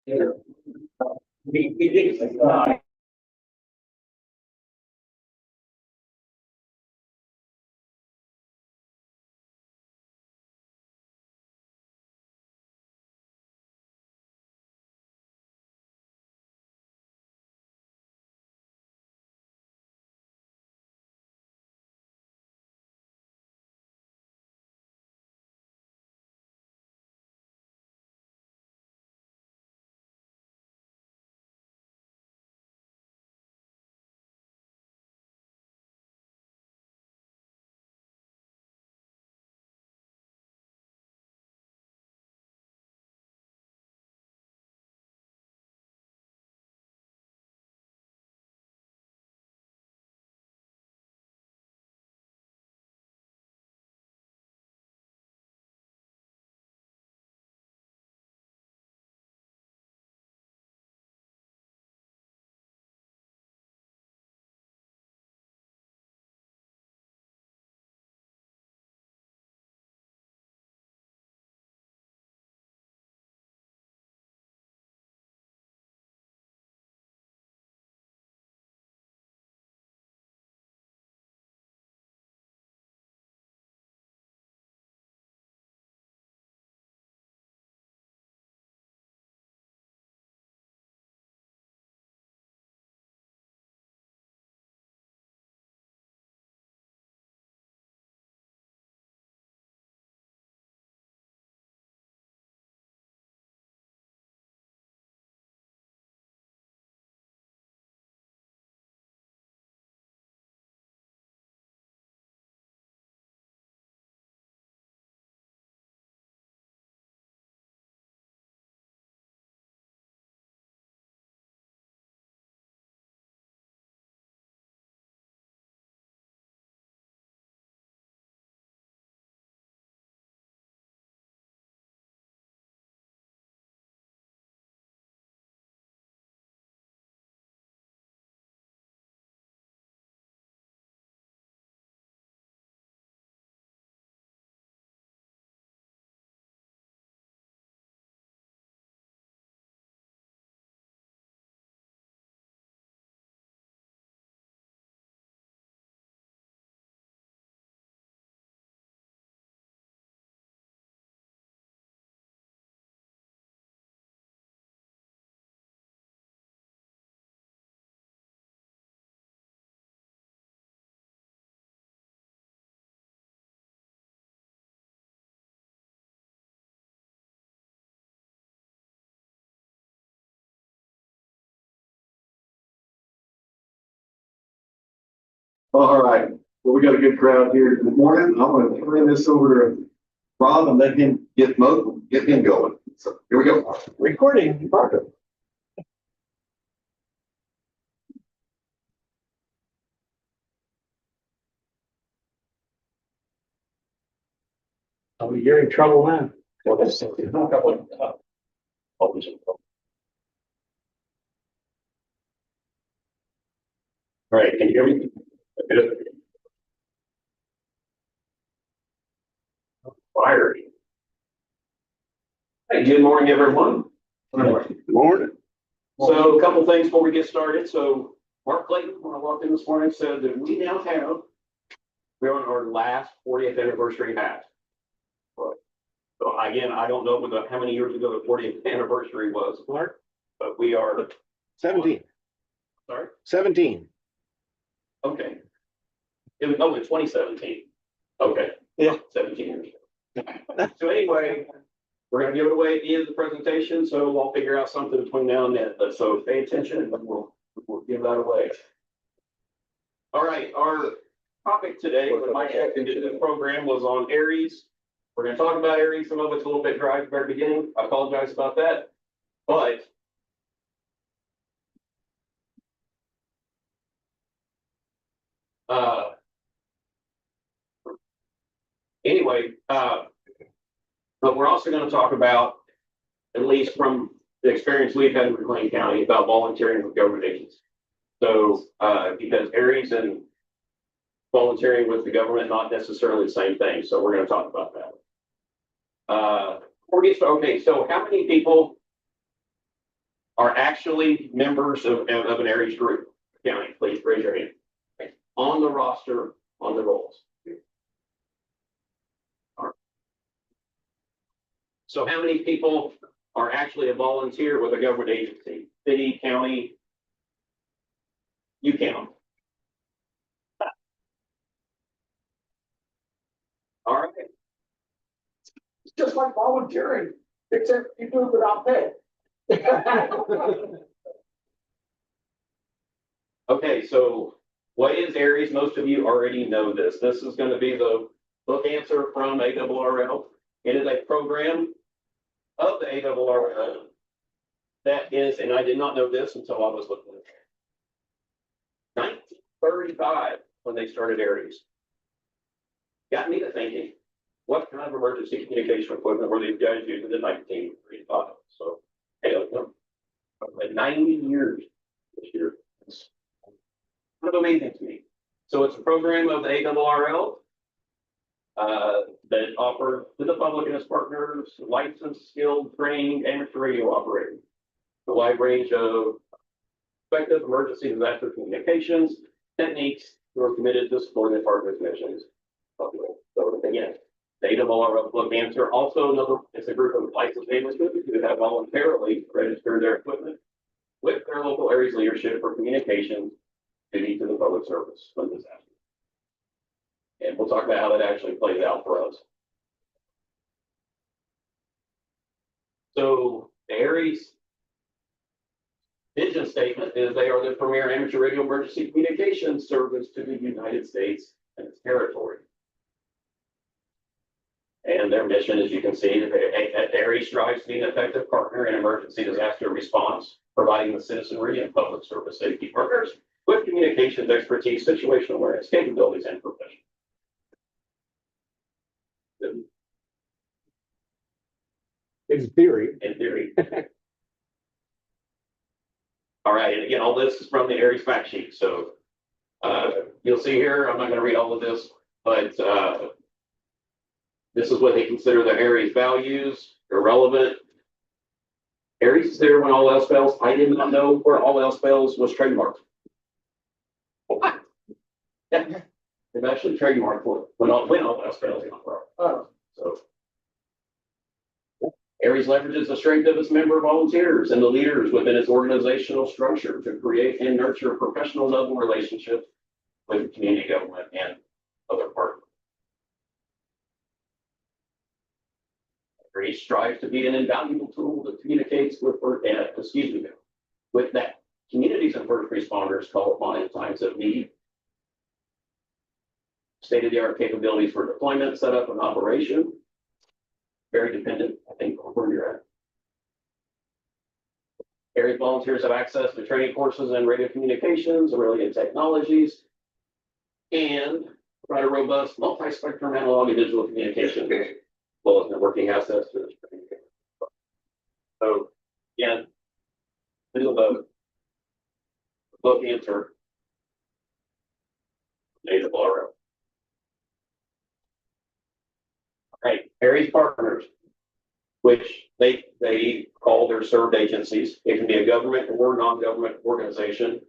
We did. All right, well, we got a good crowd here this morning. I'm gonna turn this over to Rob and let him get him going. So here we go. Recording. Oh, you're in trouble now. All right, can you hear me? Fiery. Hey, good morning, everyone. Good morning. So a couple things before we get started. So Mark Clayton, when I walked in this morning, said that we're on our last 40th anniversary hat. So again, I don't know how many years ago the 40th anniversary was, Mark, but we are 17. Sorry? 17. Okay. It was 2017. Okay. Yeah. 17 years ago. So anyway, we're gonna give it away at the end of the presentation, so I'll figure out something between now and then. But so pay attention and we'll give that away. All right, our topic today with my this program was on Aries. We're gonna talk about Aries. Some of it's a little bit dry at the very beginning. I apologize about that. But anyway, but we're also going to talk about, at least from the experience we've had in McClain County, about volunteering with government agencies. So, because Aries and volunteering with the government, not necessarily the same thing. So we're going to talk about that. Before we get started, okay, so how many people are actually members of an Aries group. County, please raise your hand. On the roster, on the rolls. All right. So how many people are actually a volunteer with a government agency? City, county? You count. All right. It's just like volunteering, except you do it without pay. Okay, so what is Aries? Most of you already know this. This is going to be the book answer from ARRL. It is a program of the ARRL that is, and I did not know this until I was looking at it. 1935 when they started Aries. Got me to thinking, what kind of emergency communication equipment were these guys using in 1935? So, I don't know. But 90 years this year. It's kind of amazing to me. So it's a program of the ARRL that offered to the public and its partners licensed, skilled, trained amateur radio operators. A wide range of effective emergency disaster communications techniques who are committed to supporting the partners' missions. So again, the ARRL book answer. Also, another is a group of licensed amateurs who have voluntarily registered their equipment with their local areas leadership for communications duty to the public service when disaster. And we'll talk about how that actually plays out for us. So the Aries vision statement is they are the premier amateur radio emergency communications service to the United States and its territory. And their mission, as you can see, Aries strives to be an effective partner in emergency disaster response, providing the citizenry and public service safety partners with communications expertise, situational awareness, capabilities, and profession. In theory. In theory. All right, and again, all this is from the Aries fact sheet. So you'll see here, I'm not going to read all of this, but this is what they consider the Aries values, irrelevant. Aries is there when all else fails. I did not know where all else fails was trademarked. What? Yeah, they've actually trademarked for it when all else fails. Oh, so Aries leverages the strength of its member volunteers and the leaders within its organizational structure to create and nurture professional level relationships with community government and other partners. Aries strives to be an invaluable tool that communicates with that communities and first responders call upon in times of need. State-of-the-art capabilities for deployment, setup, and operation. Very dependent, I think, on where you're at. Aries volunteers have access to training courses in radio communications and related technologies, and provide a robust multi-spectrum analog and digital communication, as well as networking assets to this training. So, again, middle of the book answer, ARRL. Right, Aries partners, which they call their served agencies. It can be a government or non-government organization.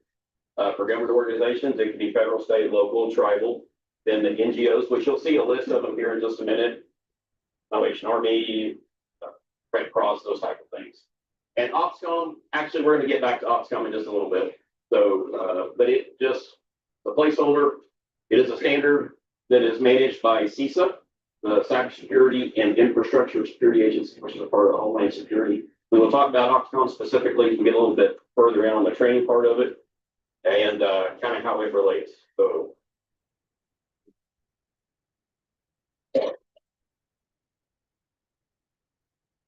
For government organizations, it can be federal, state, local, tribal. Then the NGOs, which you'll see a list of them here in just a minute. Salvation Army, Red Cross, those type of things. And OPSCOM, actually, we're going to get back to OPSCOM in just a little bit. So, but it just, the placeholder, it is a standard that is managed by CISA, the Cybersecurity and Infrastructure Security Agency, which is a part of Homeland Security. We will talk about OPSCOM specifically to get a little bit further in on the training part of it and kind of how it relates.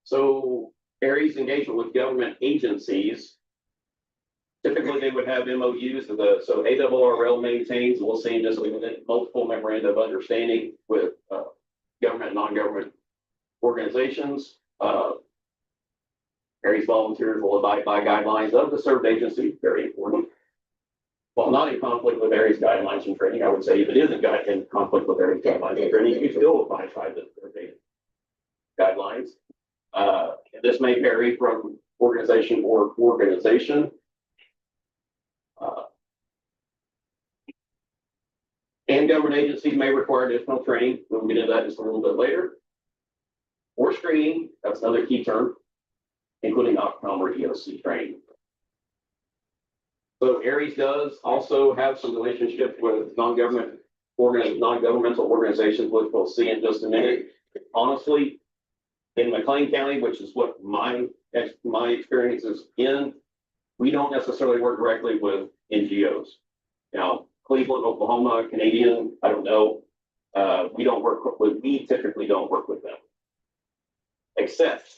So Aries engagement with government agencies. Typically, they would have MOUs. So ARRL maintains, we'll see in just a minute, multiple memoranda of understanding with government and non-government organizations. Aries volunteers will abide by guidelines of the served agency, very important. While not in conflict with Aries guidelines and training, I would say if it isn't in conflict with Aries guidelines and training, you still abide by the served agency guidelines. This may vary from organization or organization. And government agencies may require additional training. We'll get into that just a little bit later. Or screening, that's another key term, including Opcom or EOC training. So Aries does also have some relationships with non-governmental organizations, which we'll see in just a minute. Honestly, in McClain County, which is what my experience is in, we don't necessarily work directly with NGOs. Now, Cleveland, Oklahoma, Canadian, I don't know. We typically don't work with them. Except,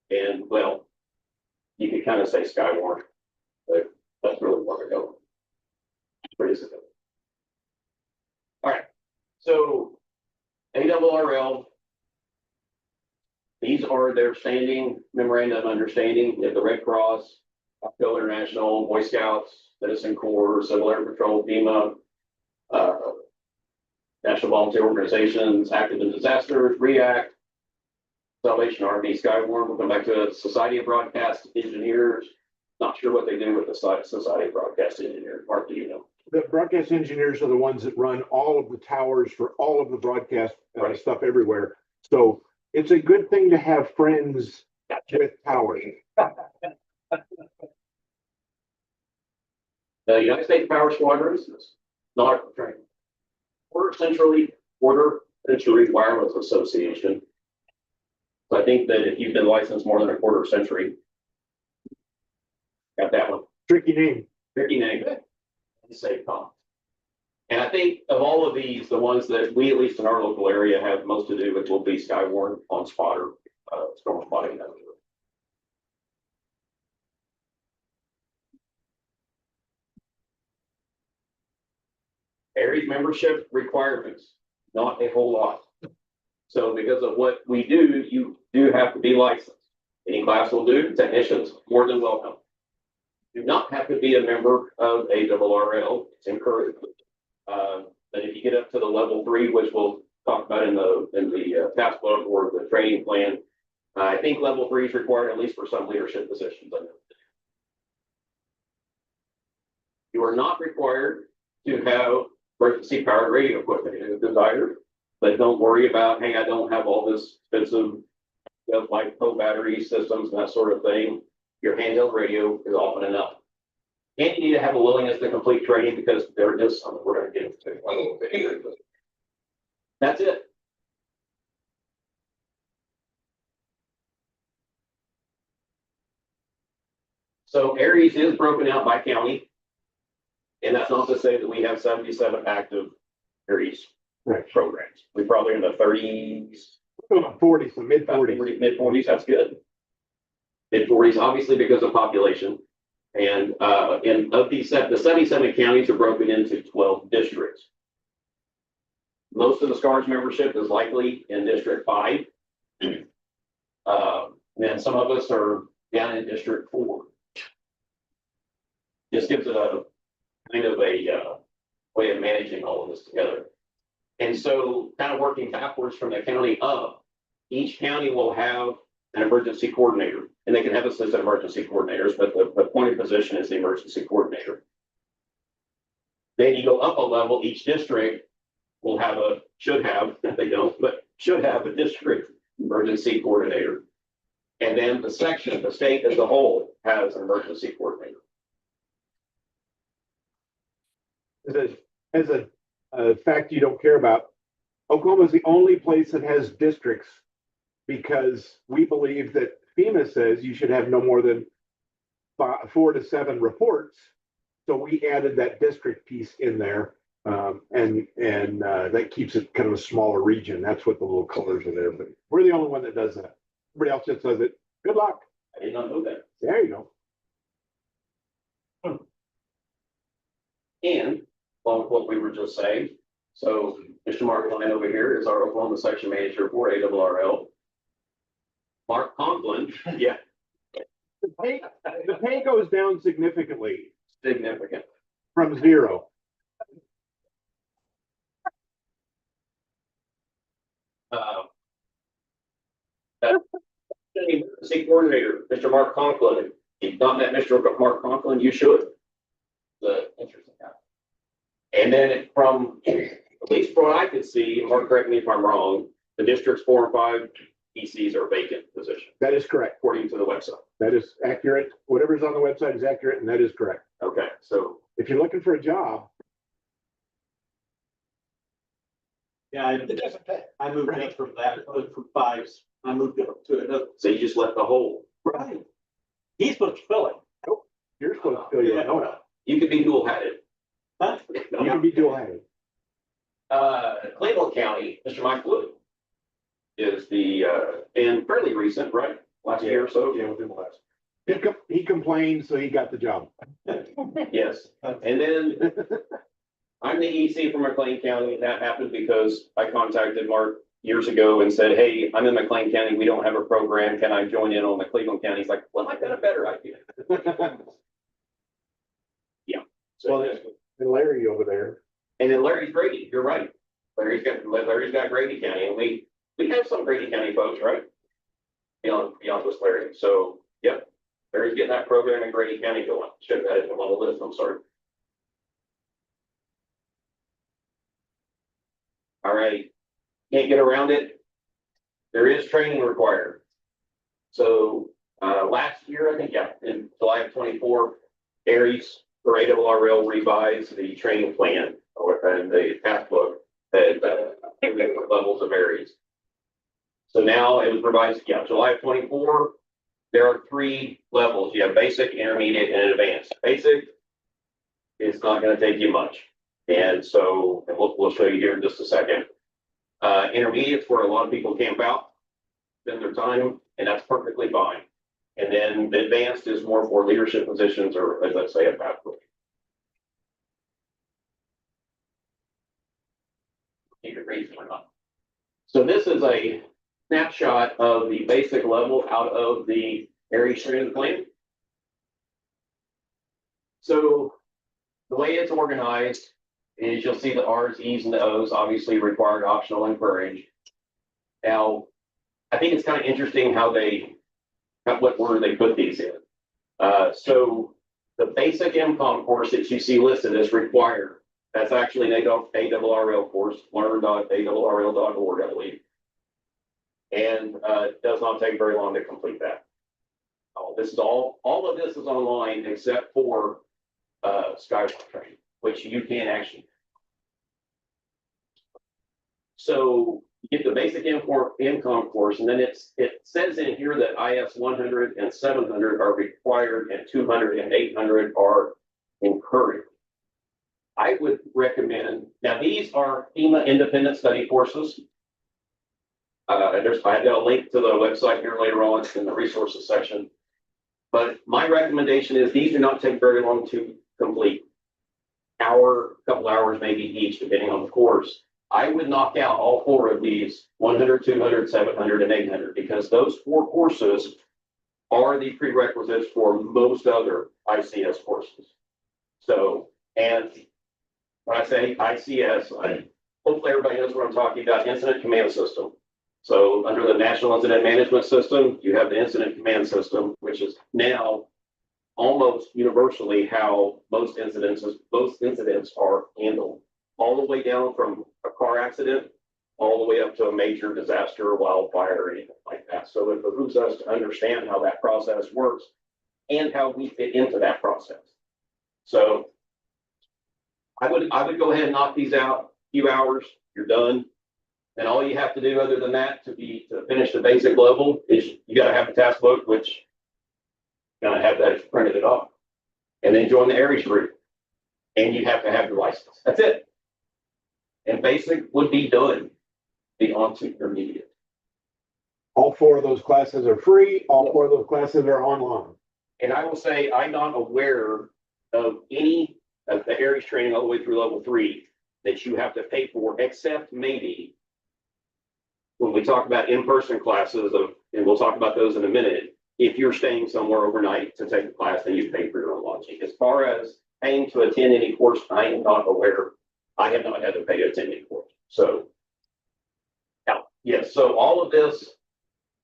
and well, you could kind of say Skywarn, but that's really where we go. Pretty simple. All right, so ARRL, these are their standing memorandum of understanding. You have the Red Cross, Octo International, Boy Scouts, Citizen Corps, Civil Air Patrol, FEMA, National Volunteer Organizations, Active in Disasters, REACT, Salvation Army, Skywarn. We'll come back to it. Society of Broadcast Engineers. Not sure what they do with the Society of Broadcast Engineers. Mark, do you know? The broadcast engineers are the ones that run all of the towers for all of the broadcast Right. stuff everywhere. So it's a good thing to have friends with towers. The United States Power Squadrons, not training. Quarter Century Wireless Association. So I think that if you've been licensed more than a quarter century, got that one. Tricky name. Tricky name. Save cost. And I think of all of these, the ones that we, at least in our local area, have most to do with will be Skywarn on spotter, storm spotting. Aries membership requirements, not a whole lot. So because of what we do, you do have to be licensed. Any class will do. Technicians, more than welcome. Do not have to be a member of ARRL. It's encouraged. But if you get up to the level 3, which we'll talk about in the task book or the training plan, I think level 3 is required at least for some leadership positions. You are not required to have emergency powered radio equipment if desired, but don't worry about, hey, I don't have all this expensive LiPo battery systems and that sort of thing. Your handheld radio is often enough. And you need to have a willingness to complete training because there is something we're going to get into a little bit here. That's it. So Aries is broken out by county. And that's not to say that we have 77 active Aries programs. We probably in the 30s. 40s, the mid 40s. Mid 40s, that's good. Mid 40s, obviously because of population. And of these, the 77 counties are broken into 12 districts. Most of the SCARS membership is likely in District 5. And some of us are down in District 4. Just gives it a kind of a way of managing all of this together. And so kind of working backwards from the county up, each county will have an emergency coordinator, and they can have a list of emergency coordinators, but the appointed position is the emergency coordinator. Then you go up a level, each district will have should have a district emergency coordinator. And then the state as a whole has an emergency coordinator. As a fact you don't care about, Oklahoma is the only place that has districts because we believe that FEMA says you should have no more than 4 to 7 reports. So we added that district piece in there, and that keeps it kind of a smaller region. That's what the little colors are there. But we're the only one that does that. Everybody else just does it. Good luck. I did not know that. There you go. And along with what we were just saying, so Mr. McClain over here is our Oklahoma section manager for ARRL. Mark Conklin, yeah. The pay goes down significantly. Significant. From 0. Emergency coordinator, Mr. Mark Conklin. If you've not met Mr. Mark Conklin, you should. The interesting guy. And then from, at least from what I could see, Mark, correct me if I'm wrong, the districts 4 and 5 ECs are vacant positions, That is correct. according to the website. That is accurate. Whatever's on the website is accurate, and that is correct. Okay, so If you're looking for a job, Yeah, it doesn't pay. I moved up from that, from fives. I moved up to another. so you just left the hole. Right. He's supposed to fill it. you're supposed to fill your Yeah. own up. You could be dual headed. Huh? You can be dual-headed. Cleveland County, Mr. Mike Wood is the, and fairly recent, right? Last year or so. Yeah, within the last. He complained, so he got the job. Yes. And then I'm the EC for McClain County, and that happened because I contacted Mark years ago and said, hey, I'm in McClain County. We don't have a program. Can I join in on the Cleveland County? He's like, well, I've got a better idea. Yeah. So, Well, and Larry over there. and then Larry's Grady, you're right. Larry's got Grady County, and we have some Grady County folks, right? Beyond just Larry. So, yep. Larry's getting that program in Grady County going. Should have had him on the list. I'm sorry. All right. Can't get around it. There is training required. So, last year, I think, yeah, in July of 24, Aries for ARRL revised the training plan and the passbook that levels of Aries. So now it was revised, yeah, July of 24. There are 3 levels. You have basic, intermediate, and advanced. Basic is not going to take you much. And so, and we'll show you here in just a second. Intermediate's where a lot of people camp out, spend their time, and that's perfectly fine. And then the advanced is more for leadership positions, or as I say, a pathway. You can read it or not. So this is a snapshot of the basic level out of the Aries training plan. So the way it's organized is you'll see the R's, E's, and the O's, obviously required, optional, encouraged. Now, I think it's kind of interesting how what order they put these in. So the basic MCOM course that you see listed is required. That's actually an ARRL course, learn.ARRL.org, I believe. And it does not take very long to complete that. All of this is online except for Skywalk training, which you can actually. So you get the basic income course, and then it says in here that IS 100 and 700 are required, and 200 and 800 are encouraged. I would recommend, now these are FEMA independent study courses. I have got a link to the website here later on in the resources section. But my recommendation is these do not take very long to complete. Couple hours maybe each, depending on the course. I would knock out all 4 of these, 100, 200, 700, and 800, because those 4 courses are the prerequisites for most other ICS courses. So, and when I say ICS, hopefully everybody knows what I'm talking about, Incident Command System. So under the National Incident Management System, you have the Incident Command System, which is now almost universally how most incidents are handled, all the way down from a car accident, all the way up to a major disaster, wildfire, or anything like that. So it behooves us to understand how that process works and how we fit into that process. So I would go ahead and knock these out, few hours, you're done. And all you have to do other than that to finish the basic level is you got to have a task book, which you're going to have that printed it off, and then join the Aries group. And you have to have your license. That's it. And basic would be done. Be on to intermediate. All 4 of those classes are free. All 4 of those classes are online. And I will say I'm not aware of any of the Aries training all the way through level 3 that you have to pay for, except maybe when we talk about in-person classes and we'll talk about those in a minute, if you're staying somewhere overnight to take a class, then you pay for your own lodging. As far as paying to attend any course, I am not aware. I have not had to pay to attend any course. So, now, yes, so all of this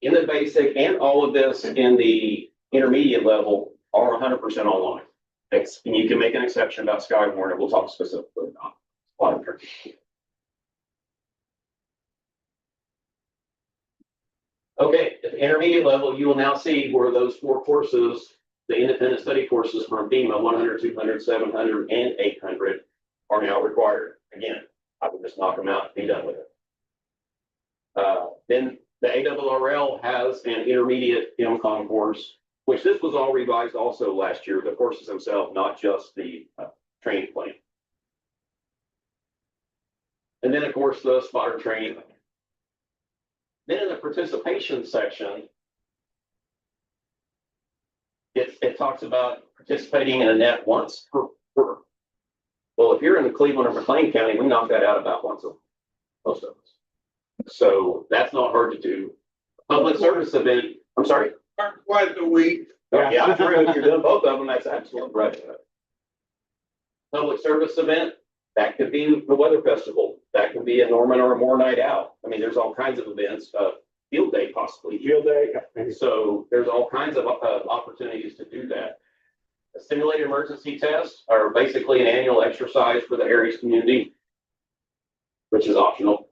in the basic and all of this in the intermediate level are 100% online. And you can make an exception about Skywarn, and we'll talk specifically about monitoring. Okay, at the intermediate level, you will now see where those 4 courses, the independent study courses from FEMA, 100, 200, 700, and 800 are now required. Again, I would just knock them out and be done with it. Then the ARRL has an intermediate MCOM course, which this was all revised also last year, the courses themselves, not just the training plan. And then, of course, the spotter training. Then in the participation section, it talks about participating in a net once per. Well, if you're in the Cleveland or McClain County, we knock that out about once a most of us. So that's not hard to do. Public service event, I'm sorry. Twice a week. Yeah, true. If you're doing both of them, that's absolutely right. Public service event, that could be the weather festival. That could be a Norman or a Moore night out. I mean, there's all kinds of events, field day possibly. Field day. So there's all kinds of opportunities to do that. A simulated emergency tests are basically an annual exercise for the Aries community, which is optional.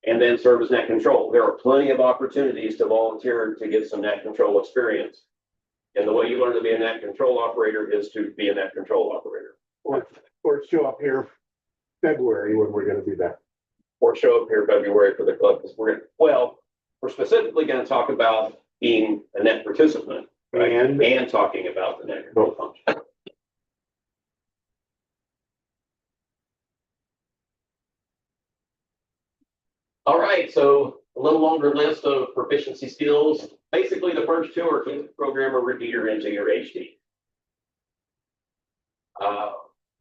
And then service net control. There are plenty of opportunities to volunteer to get some net control experience. And the way you learn to be a net control operator is to be a net control operator. Or show up here February when we're gonna do that. Or show up here February for the club, because we're specifically going to talk about being a net participant, right? And talking about the net control function. All right, so a little longer list of proficiency skills. Basically, the first 2 are program a repeater into your HD.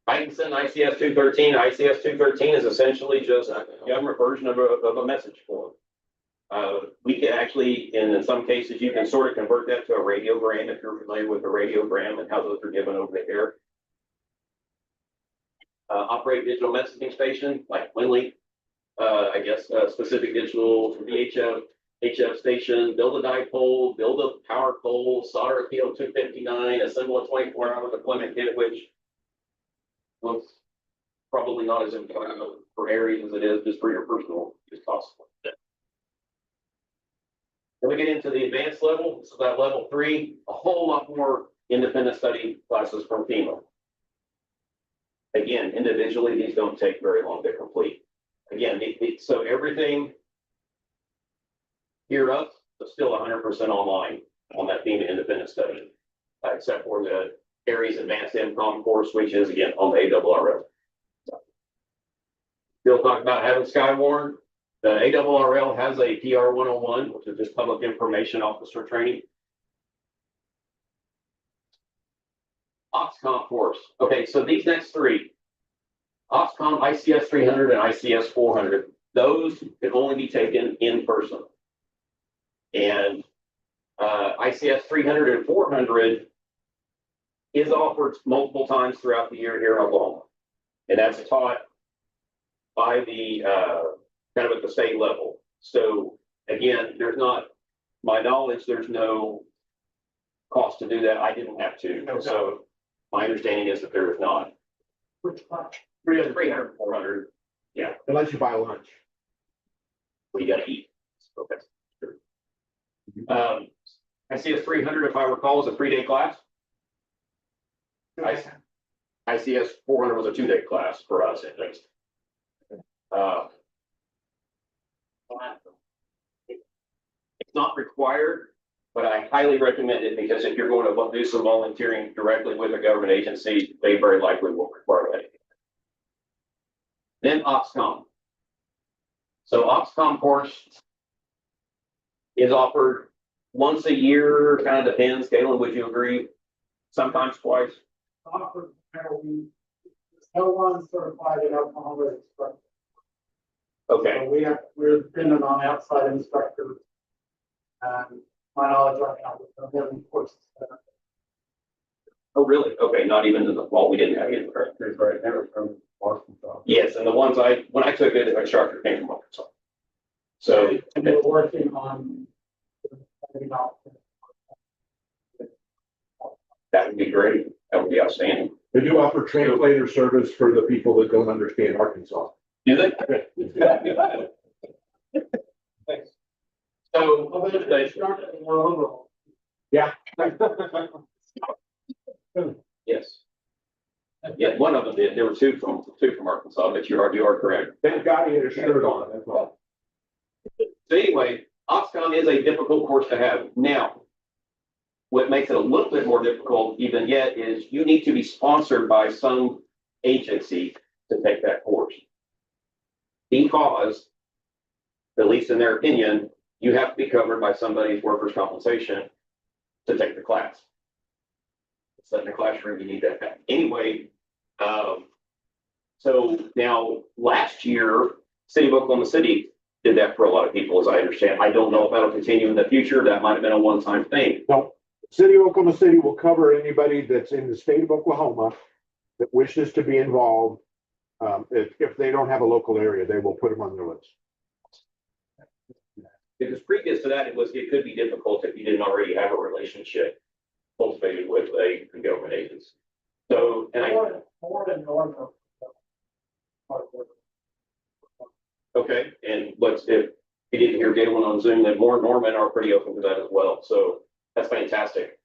Ikenson ICS 213. ICS 213 is essentially just a government version of a message form. We can actually, in some cases, you can sort of convert that to a radiogram if you're familiar with a radiogram and how those are given over the air. Operate digital messaging station like Winley. I guess specific digital VHF, HF station, build a dipole, build a power pole, solder a PO259, assemble a 24-hour deployment kit, which looks probably not as important for Aries as it is just for your personal use possible. Then we get into the advanced level. This is about level 3, a whole lot more independent study classes from FEMA. Again, individually, these don't take very long to complete. Again, so everything here up is still 100% online on that FEMA independent study, except for the Aries Advanced MCOM course, which is again on the ARRL. Still talk about having Skywarn. The ARRL has a PR 101, which is just public information officer training. OXCOM course. Okay, so these next 3, OXCOM, ICS 300, and ICS 400, those can only be taken in person. And ICS 300 and 400 is offered multiple times throughout the year here in Oklahoma. And that's taught by the kind of at the state level. So again, there's not, my knowledge, there's no cost to do that. I didn't have to. Okay. So my understanding is that there is not. Which one? 300, 400. Yeah. Unless you buy lunch. Well, you got to eat. Okay. Sure. ICS 300, if I recall, is a 3-day class. ICS 400 was a 2-day class for us, at least. It's not required, but I highly recommend it because if you're going to do some volunteering directly with a government agency, they very likely will require that. Then OXCOM. So OXCOM course is offered once a year, kind of depends. Galen, would you agree? Sometimes twice. Offered, no one certified in Oklahoma instructor. Okay. So we're dependent on outside instructors. And my knowledge right now is the living courses. Oh, really? Okay, not even in the fall. We didn't have any. Right there from Arkansas. Yes, and the ones when I took it, the instructor came from Arkansas. So And we're working on the maybe not. That would be great. That would be outstanding. They do offer translator service for the people that don't understand Arkansas. Do they? So, They started more overall. Yeah. yes. Yeah, one of them did. There were two from Arkansas, but you are correct. Thank God he had a shirt on, that's all. So anyway, Oxcom is a difficult course to have. Now, what makes it a little bit more difficult even yet is you need to be sponsored by some agency to take that course. Because, at least in their opinion, you have to be covered by somebody's workers' compensation to take the class. It's in the classroom, you need that. Anyway, so now last year, City of Oklahoma City did that for a lot of people, as I understand. I don't know if that'll continue in the future. That might have been a one-time thing. No, City of Oklahoma City will cover anybody that's in the state of Oklahoma that wishes to be involved. If they don't have a local area, they will put them on their list. Because previous to that, it could be difficult if you didn't already have a relationship cultivated with a government agency. So, and More than normal. okay, and what's if you didn't hear Galen on Zoom, then more Norman are pretty open to that as well. So that's fantastic.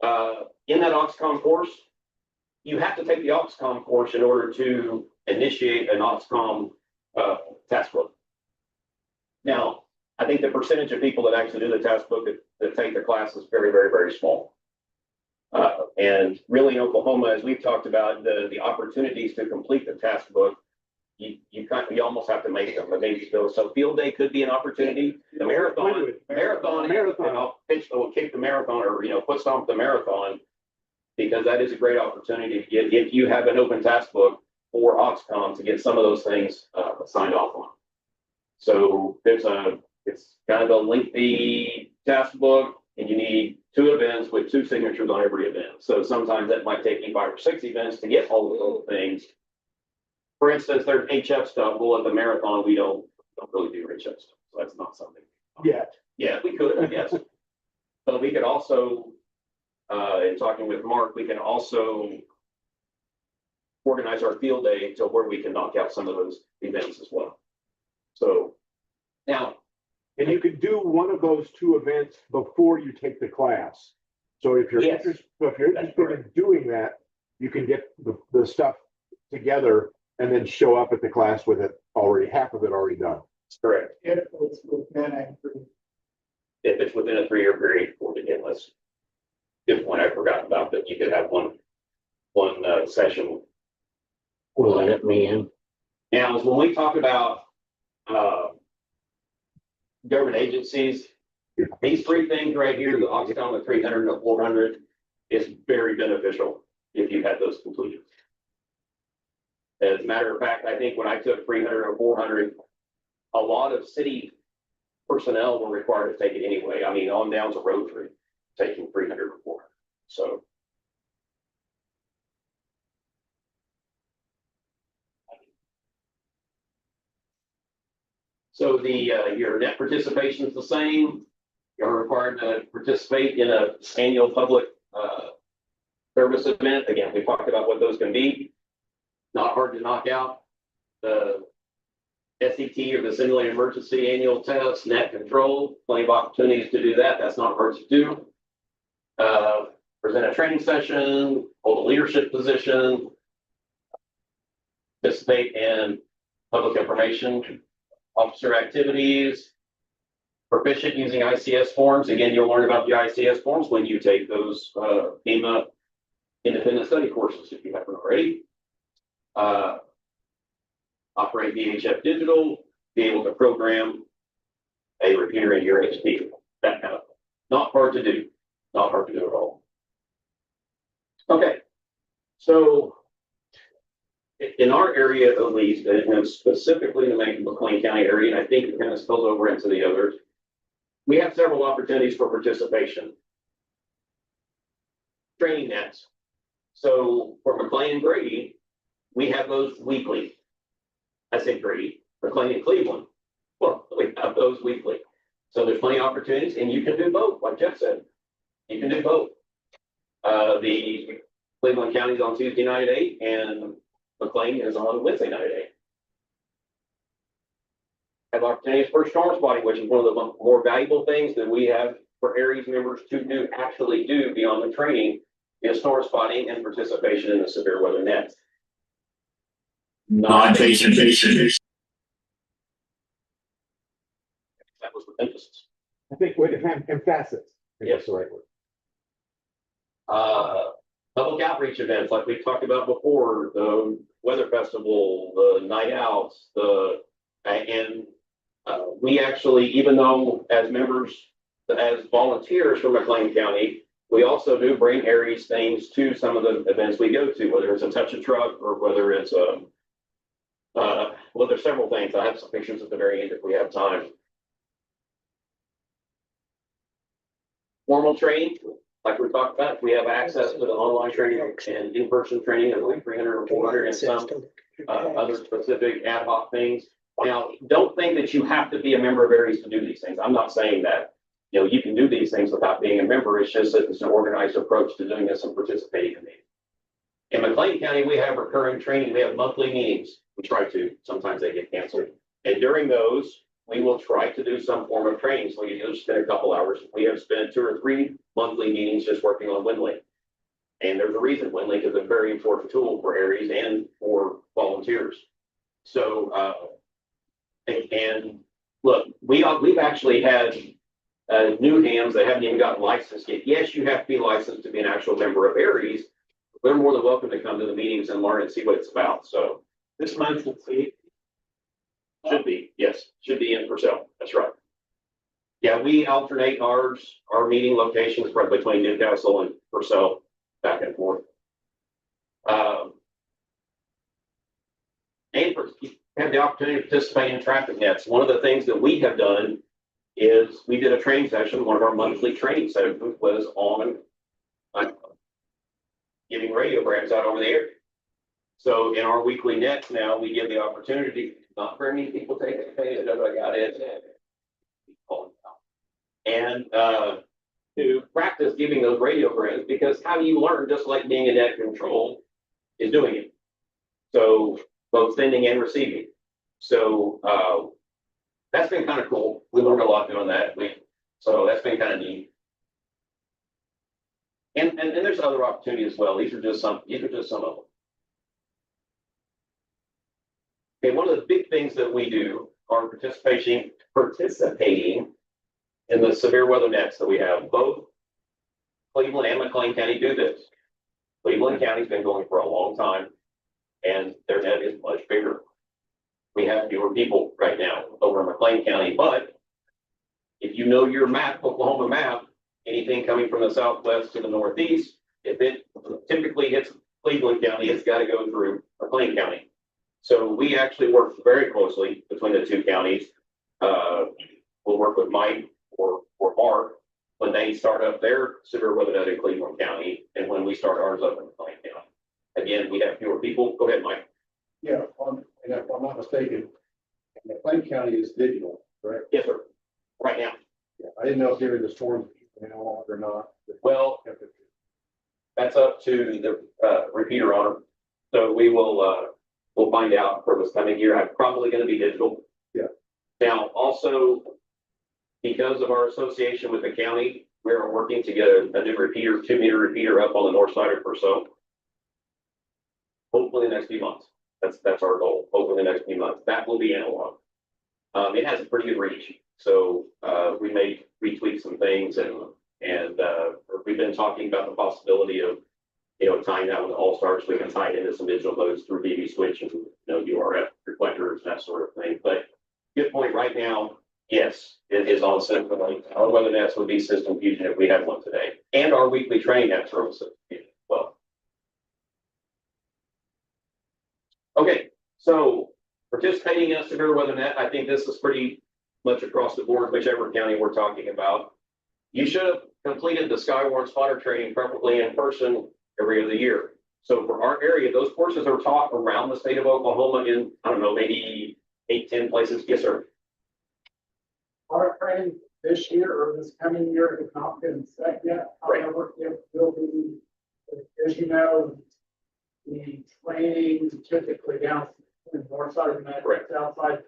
In that Oxcom course, you have to take the Oxcom course in order to initiate an Oxcom task book. Now, I think the percentage of people that actually do the task book that take the class is very, very, very small. And really in Oklahoma, as we've talked about, the opportunities to complete the task book, you almost have to make them. But maybe so field day could be an opportunity. The marathon, and I'll kick the marathon or foot stomp the marathon, because that is a great opportunity to get, if you have an open task book for Oxcom, to get some of those things signed off on. So it's kind of a lengthy task book, and you need 2 events with 2 signatures on every event. So sometimes that might take you 5 or 6 events to get all of those things. For instance, there's HF stuff. Well, at the marathon, we don't really do HF stuff. So that's not something. Yet. Yeah, we could, I guess. But we could also, in talking with Mark, we can also organize our field day to where we can knock out some of those events as well. So now, And you can do one of those 2 events before you take the class. So if you're Yes. interested in doing that, you can get the stuff together and then show up at the class with it already, half of it already done. that's correct. If it's within a group. If it's within a 3-year period for the endless. Good point, I forgot about that. You could have one session. Will let me in. Now, when we talk about government agencies, these 3 things right here, the Oxcom, the 300 and the 400, is very beneficial if you had those completed. As a matter of fact, I think when I took 300 or 400, a lot of city personnel were required to take it anyway. I mean, on down to road tree, taking 300 or 400. So. So your net participation is the same. You're required to participate in an annual public service event. Again, we talked about what those can be. Not hard to knock out. The SET, or the simulated emergency annual test, net control, plenty of opportunities to do that. That's not hard to do. Present a training session, hold a leadership position, participate in public information officer activities, proficient using ICS forms. Again, you'll learn about the ICS forms when you take those FEMA independent study courses, if you haven't already. Operate VHF digital, be able to program a repeater in your HP. That kind of thing. Not hard to do. Not hard to do at all. Okay. So in our area, at least, and specifically in the McClain County area, and I think it kind of spills over into the others, we have several opportunities for participation. Training nets. So for McClain and Grady, we have those weekly. I said Grady, McClain and Cleveland. Well, we have those weekly. So there's plenty of opportunities, and you can do both, like Jeff said. You can do both. The Cleveland County's on Tuesday night at 8, and McClain is on Wednesday night at 8. Have opportunities for storm spotting, which is one of the more valuable things that we have for Aries members to actually do beyond the training, is storm spotting and participation in the severe weather net. Non-patient. That was the emphasis. I think with emphasis. I think Yes. that's the right word. Public outreach events like we talked about before, the weather festival, the night outs, we actually, even though as members, as volunteers from McClain County, we also do bring Aries things to some of the events we go to, whether it's a touch a truck or whether it's well, there's several things. I have some pictures at the very end if we have time. Formal training, like we talked about, we have access to the online training and in-person training, I believe 300 or 400 and some other specific ad hoc things. Now, don't think that you have to be a member of Aries to do these things. I'm not saying that. You can do these things without being a member. It's just that it's an organized approach to doing this and participating in these. In McClain County, we have recurring training. We have monthly meetings. We try to. Sometimes they get canceled. And during those, we will try to do some form of training. So you just spend a couple hours. We have spent 2 or 3 monthly meetings just working on WinLink. And there's a reason. WinLink is a very important tool for Aries and for volunteers. So, and look, we've actually had new hands that haven't even gotten licensed yet. Yes, you have to be licensed to be an actual member of Aries. They're more than welcome to come to the meetings and learn and see what it's about. So This month will see. should be, yes, should be in Purcell. That's right. Yeah, we alternate our meeting locations right between Newcastle and Purcell, back and forth. And have the opportunity to participate in traffic nets. One of the things that we have done is we did a training session. One of our monthly training sessions was on giving radiograms out over the area. So in our weekly nets now, we give the opportunity, not very many people take it, I got it. And to practice giving those radiograms, because how you learn, just like being a net control, is doing it. So both sending and receiving. So that's been kind of cool. We learned a lot doing that. So that's been kind of neat. And there's other opportunities as well. These are just some of them. Okay, one of the big things that we do are participating in the severe weather nets that we have. Both Cleveland and McClain County do this. Cleveland County's been going for a long time, and their net is much bigger. We have fewer people right now over in McClain County, but if you know your map, Oklahoma map, anything coming from the southwest to the northeast, if it typically hits Cleveland County, it's got to go through McClain County. So we actually work very closely between the two counties. We'll work with Mike or Mark when they start up their severe weather net in Cleveland County, and when we start ours up in McClain County. Again, we have fewer people. Go ahead, Mike. Yeah, and if I'm not mistaken, McClain County is digital, correct? Yes, sir. Right now. Yeah, I didn't know if during the storm or not. Well, that's up to the repeater owner. So we will we'll find out for this coming year. I'm probably going to be digital. Yeah. Now, also, because of our association with the county, we are working to get a new repeater, 2-meter repeater up on the north side of Purcell. Hopefully the next few months. That's our goal. Hopefully the next few months. That will be analog. It has a pretty good reach. So we may retweak some things and we've been talking about the possibility of tying that with All Stars. We can tie it into some digital modes through DV switch and URF reflectors, that sort of thing. But good point right now. Yes, it is on System Link. Our weather nets would be System Fusion if we had one today. And our weekly training nets are on System Fusion as well. Okay, so participating in a severe weather net, I think this is pretty much across the board, whichever county we're talking about. You should have completed the Skywarn spotter training preferably in person every other year. So for our area, those courses are taught around the state of Oklahoma in, I don't know, maybe 8-10 places. Yes, sir. Our training this year or this coming year has not been set yet. Right. However, it will be, as you know, the training typically down in the north side of the metro, Correct. south side.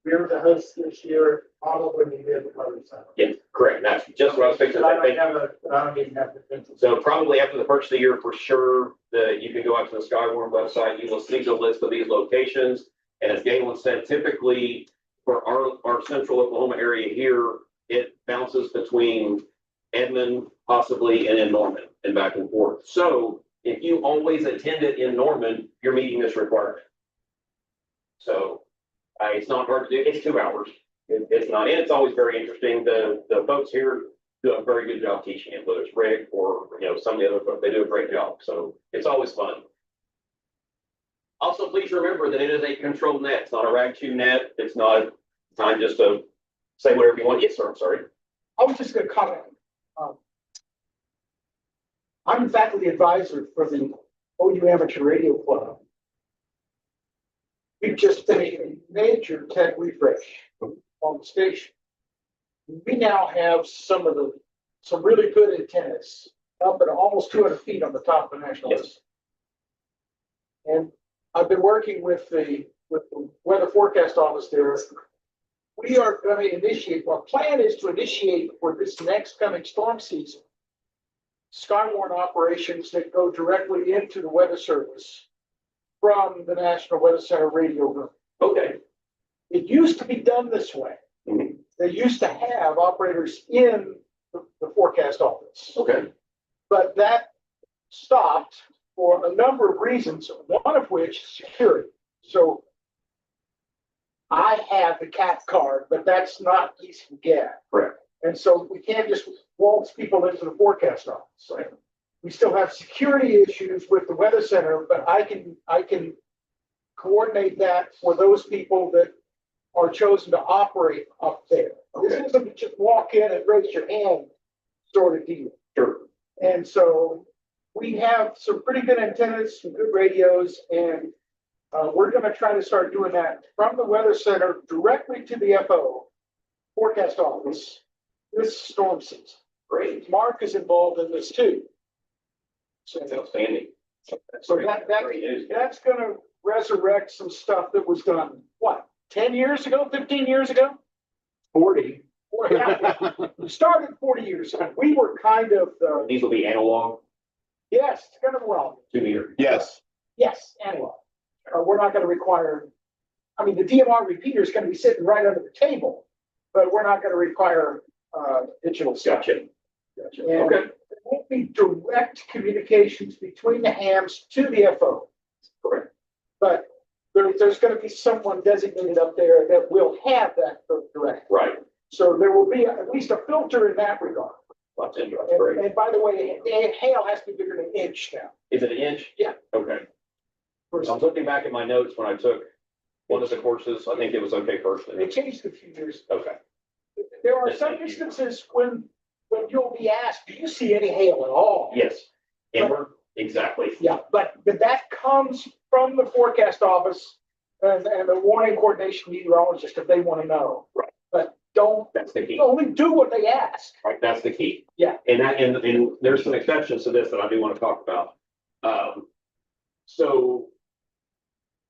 We're the host this year, probably be the other side. Yes, correct. That's just what I was fixing But to I say. don't even have the pencil. So probably after the first of the year, for sure, you can go out to the Skywarn website, you will see the list of these locations. And as Galen said, typically for our central Oklahoma area here, it bounces between Edmond possibly and in Norman and back and forth. So if you always attend it in Norman, you're meeting this requirement. So it's not hard to do. It's 2 hours. It's not, and it's always very interesting. The folks here do a very good job teaching it, whether it's Rick or, some of the other folks, they do a great job. So it's always fun. Also, please remember that it is a controlled net. It's not a rag chew net. It's not time just to say whatever you want. Yes, sir. I'm sorry. I was just going to comment. I'm faculty advisor for the OU Amateur Radio Club. We've just finished a major tech refresh on the station. We now have some really good antennas up at almost 200 feet on the top of the national Yes. list. And I've been working with the weather forecast office there. We are going to initiate, our plan is to initiate for this next coming storm season, Skywarn operations that go directly into the weather service from the National Weather Center radio room. Okay. It used to be done this way. Mhm. They used to have operators in the forecast office, Okay. but that stopped for a number of reasons, one of which is security. So I have the CAP card, but that's not easy to get. Correct. And so we can't just waltz people into the forecast office. Right. We still have security issues with the weather center, but I can coordinate that for those people that are chosen to operate up there. This Okay. isn't just walk in and raise your hand sort of deal. Sure. And so we have some pretty good antennas, some good radios, and we're going to try to start doing that from the weather center directly to the FO forecast office this storm season. Great. Mark is involved in this too. That's outstanding. So great. Great news. that's going to resurrect some stuff that was done, what, 10 years ago, 15 years ago? 40. Or, yeah, we started 40 years ago. We were kind of the, These will be analog, yes, it's kind of, well, 2 meter. Yes. yes, analog. We're not going to require, I mean, the DMR repeater is going to be sitting right under the table, but we're not going to require digital stuff. Gotcha. Gotcha. And Okay. there won't be direct communications between the hams to the FO. Correct. But there's going to be someone designated up there that will have that direct. Right. So there will be at least a filter in that regard. Lots of interest. Great. And by the way, the hail has to be bigger than an inch now. Is it an inch? Yeah. Okay. I was looking back at my notes when I took one of the courses. I think it was okay first. They changed a few years. Okay. There are Yes, some thank you. instances when you'll be asked, do you see any hail at all? Yes. Amber, exactly. Yeah, but that comes from the forecast office and the warning coordination meteorologist if they want to know. Right. But don't That's the key. only do what they ask. Right. That's the key. Yeah. And there's some exceptions to this that I do want to talk about. So,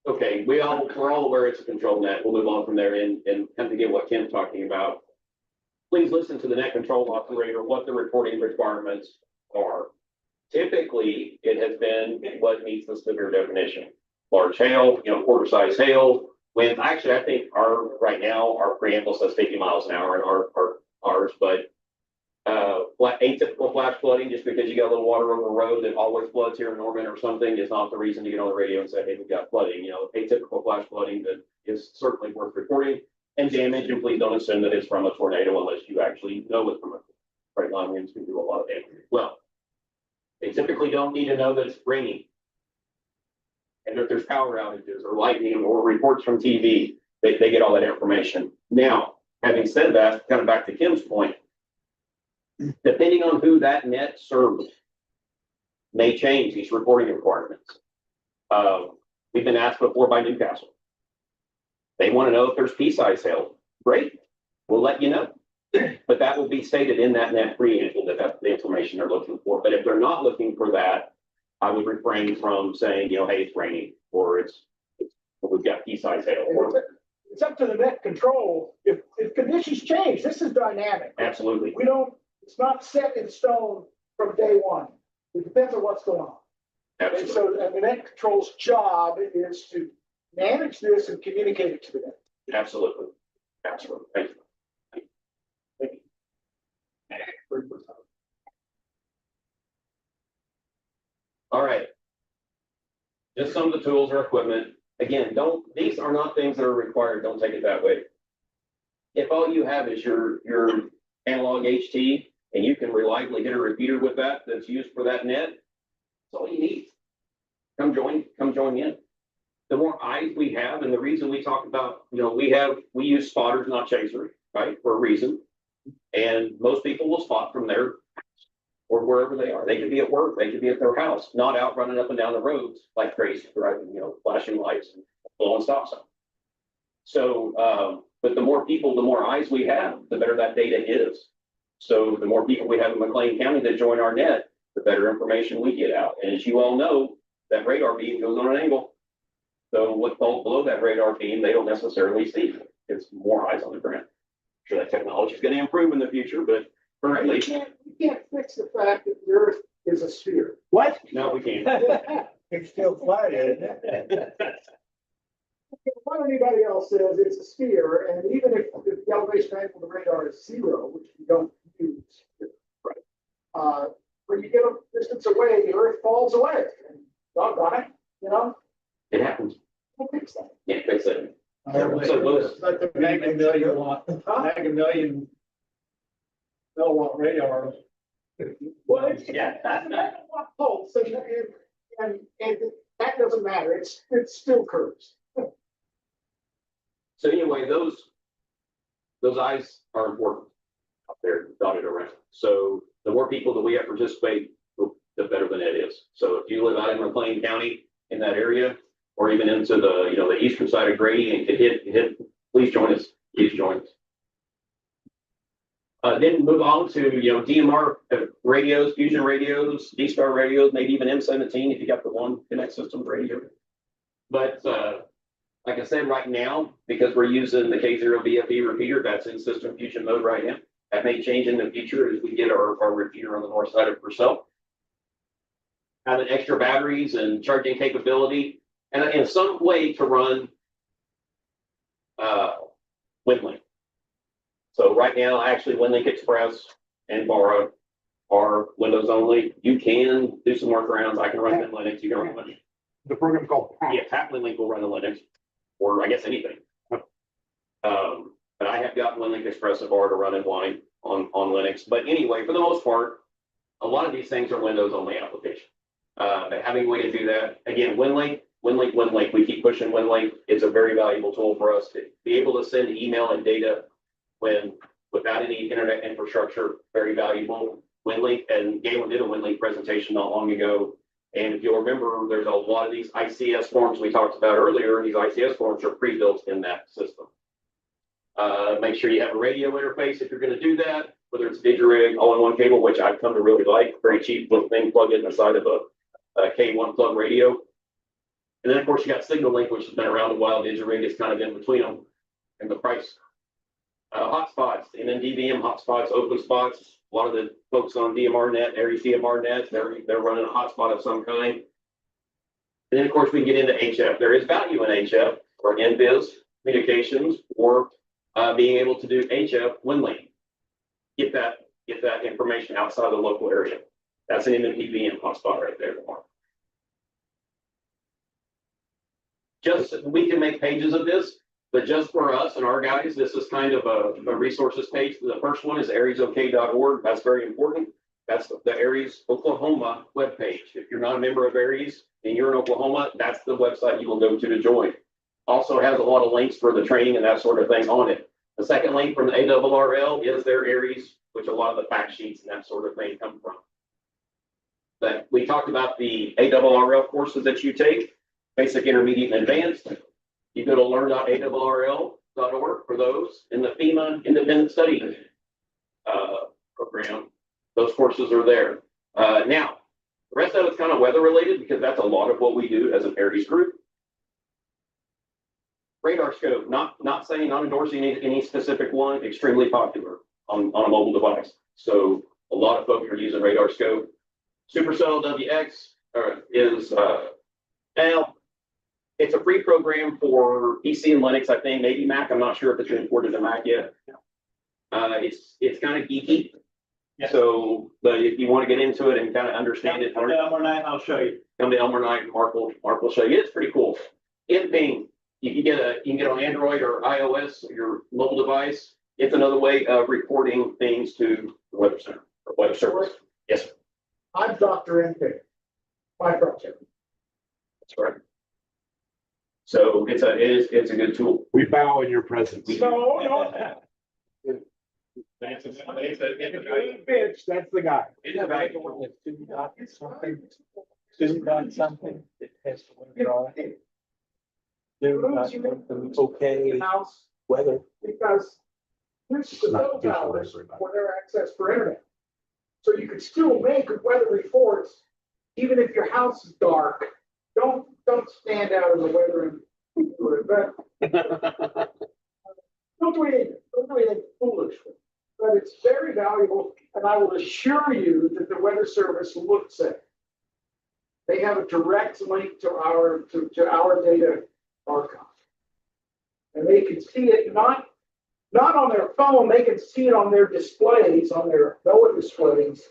okay, we're all aware it's a control net. We'll move on from there and kind of get what Ken's talking about. Please listen to the net control operator, what the reporting requirements are. Typically, it has been what meets the severe definition. Large hail, quarter size hail. When actually, I think right now, our preamble says 50 miles an hour in ours, but atypical flash flooding, just because you got a little water over a road that always floods here in Norman or something, is not the reason to get on the radio and say, hey, we've got flooding. Atypical flash flooding that is certainly worth reporting. And damage, and please don't assume that it's from a tornado unless you actually know it's from a straight line winds can do a lot of damage. Well, they typically don't need to know that it's raining. And if there's power outages or lightning or reports from TV, they get all that information. Now, having said that, kind of back to Kim's point, depending on who that net serves, may change these reporting requirements. We've been asked before by Newcastle. They want to know if there's pea-size hail. Great. We'll let you know. But that will be stated in that net preamble that that's the information they're looking for. But if they're not looking for that, I would refrain from saying, hey, it's raining, or we've got pea-sized hail. It's up to the net control. If conditions change, this is dynamic. Absolutely. It's not set in stone from day one. It depends on what's going on. And Absolutely. so the net control's job is to manage this and communicate it to the net. Absolutely. Absolutely. Thank you. All right. Just some of the tools or equipment. Again, these are not things that are required. Don't take it that way. If all you have is your analog HT and you can reliably hit a repeater with that's used for that net, that's all you need. Come join in. The more eyes we have, and the reason we talk about, we use spotters, not chasers, right? For a reason. And most people will spot from there or wherever they are. They could be at work, they could be at their house, not out running up and down the roads like crazy, driving, flashing lights and blowing stop signs. So, but the more people, the more eyes we have, the better that data is. So the more people we have in McClain County that join our net, the better information we get out. And as you all know, that radar beam goes on an angle. So what falls below that radar beam, they don't necessarily see. It's more eyes on the ground. Sure, that technology is going to improve in the future, but currently, You can't fix the fact that the Earth is a sphere. What? no, we can't. It's still flat, isn't it? What anybody else says, it's a sphere, and even if the elevation angle of the radar is 0, which we don't use, right? When you get a distance away, the Earth falls away, and doggone it, It happens. Can't fix that. Can't fix it. So those- like the mega million milliwatt radar. Well, it's Yeah. a megawatt pulse, and that doesn't matter. It's still curves. So anyway, those eyes are important out there dotted around. So the more people that we have participate, the better the net is. So if you live out in McClain County in that area, or even into the eastern side of Grady and could hit, please join us. Please join us. Then move on to DMR radios, fusion radios, D-Star radios, maybe even M17 if you got the one Connect Systems radio. But like I said, right now, because we're using the K0 VFE repeater, that's in system fusion mode right now. That may change in the future as we get our repeater on the north side of Purcell. Having extra batteries and charging capability, and in some way to run WinLink. So right now, actually, WinLink Express and Borrow are Windows only. You can do some workarounds. I can run in Linux. You can run Linux. The program called PAT. Yeah, Pat WinLink will run in Linux, or I guess anything. But I have got WinLink Express and Borrow to run in line on Linux. But anyway, for the most part, a lot of these things are Windows only applications. But having a way to do that, again, WinLink, we keep pushing WinLink. It's a very valuable tool for us to be able to send email and data without any internet infrastructure, very valuable. WinLink, and Galen did a WinLink presentation not long ago. And if you'll remember, there's a lot of these ICS forms we talked about earlier. These ICS forms are pre-built in that system. Make sure you have a radio interface if you're going to do that, whether it's DigiRig, all-in-one cable, which I've come to really like, very cheap little thing, plug it in the side of a K1 plug radio. And then, of course, you got SignalLink, which has been around a while. DigiRig is kind of in between them and the price. Hotspots, and then DVM hotspots, open spots. A lot of the folks on DMRNet, Aries DMRNet, they're running a hotspot of some kind. And then, of course, we can get into HF. There is value in HF or NBIS communications, or being able to do HF WinLink. Get that information outside the local area. That's an MPVM hotspot right there. Just, we can make pages of this, but just for us and our guys, this is kind of a resources page. The first one is ariesok.org. That's very important. That's the Aries, Oklahoma webpage. If you're not a member of Aries and you're in Oklahoma, that's the website you will go to join. Also has a lot of links for the training and that sort of thing on it. The second link from the ARRL is their Aries, which a lot of the fact sheets and that sort of thing come from. But we talked about the ARRL courses that you take, basic, intermediate, and advanced. You go to learn.arrl.org for those in the FEMA independent study program. Those courses are there. Now, the rest of it's kind of weather related because that's a lot of what we do as an Aries group. Radar scope, not saying, not endorsing any specific one, extremely popular on a mobile device. So a lot of folks are using radar scope. Supercell WX is now it's a free program for PC and Linux, I think, maybe Mac. I'm not sure if it's been ported to Mac yet. It's kind of geeky. Yeah. So, but if you want to get into it and kind of understand it, Come to Elmore Night, I'll show you. come to Elmer Knight and Mark will show you. It's pretty cool. Anything you can get on Android or iOS, your mobile device. It's another way of reporting things to the Weather Center or Weather Service. Yes, sir. I'm Dr. N5ATG. My project. That's right. So it's a good tool. We bow in your presence. No, no. It's a Bitch, that's the guy. It's a valuable. Student got something that has to withdraw. Student got something okay, House, weather. because here's the Not cell visual, towers everybody. for their access for internet. So you could still make weather reports, even if your house is dark. Don't stand out in the weather and do it, but don't do anything foolish. But it's very valuable, and I will assure you that the Weather Service looks at it. They have a direct link to our data archive. And they can see it not on their phone, they can see it on their displays, on their NOAA displays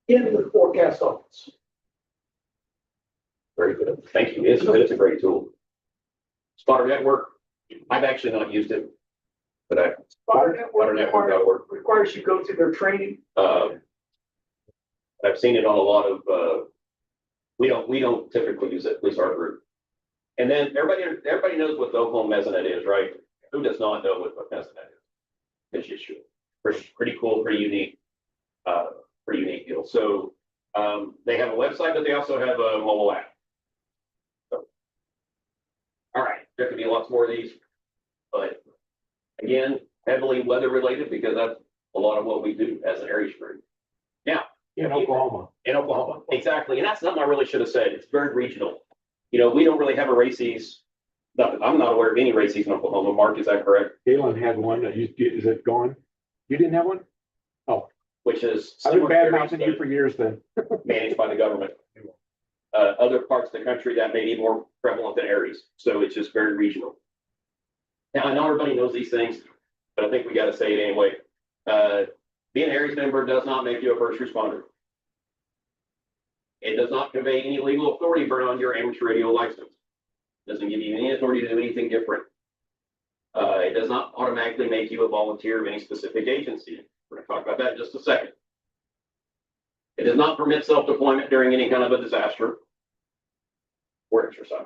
in the forecast office. Very good. Thank you. It's a great tool. Spotter Network. I've actually not used it, but Spotter Spotter Network. requires you go through their training. I've seen it on a lot of. We don't typically use it. At least our group. And then everybody knows what the Oklahoma Mesonet is, right? Who does not know what Mesonet is? It's just pretty cool, pretty unique deal. So they have a website, but they also have a mobile app. So, all right, there could be lots more of these, but again, heavily weather related because that's a lot of what we do as an Aries group. Now, In Oklahoma. in Oklahoma, exactly, and that's something I really should have said. It's very regional. You know, we don't really have a races. I'm not aware of any races in Oklahoma. Mark, is that correct? Galen had one. Is it gone? You didn't have one? Which is I've been similar to bad Aries, mouthing you for years then. but managed by the government. Other parts of the country that may be more prevalent than Aries, so it's just very regional. Now I know everybody knows these things, but I think we got to say it anyway. Being an Aries member does not make you a first responder. It does not convey any legal authority beyond your amateur radio license. Doesn't give you any authority to do anything different. It does not automatically make you a volunteer of any specific agency. We're going to talk about that in just a second. It does not permit self-deployment during any kind of a disaster or exercise.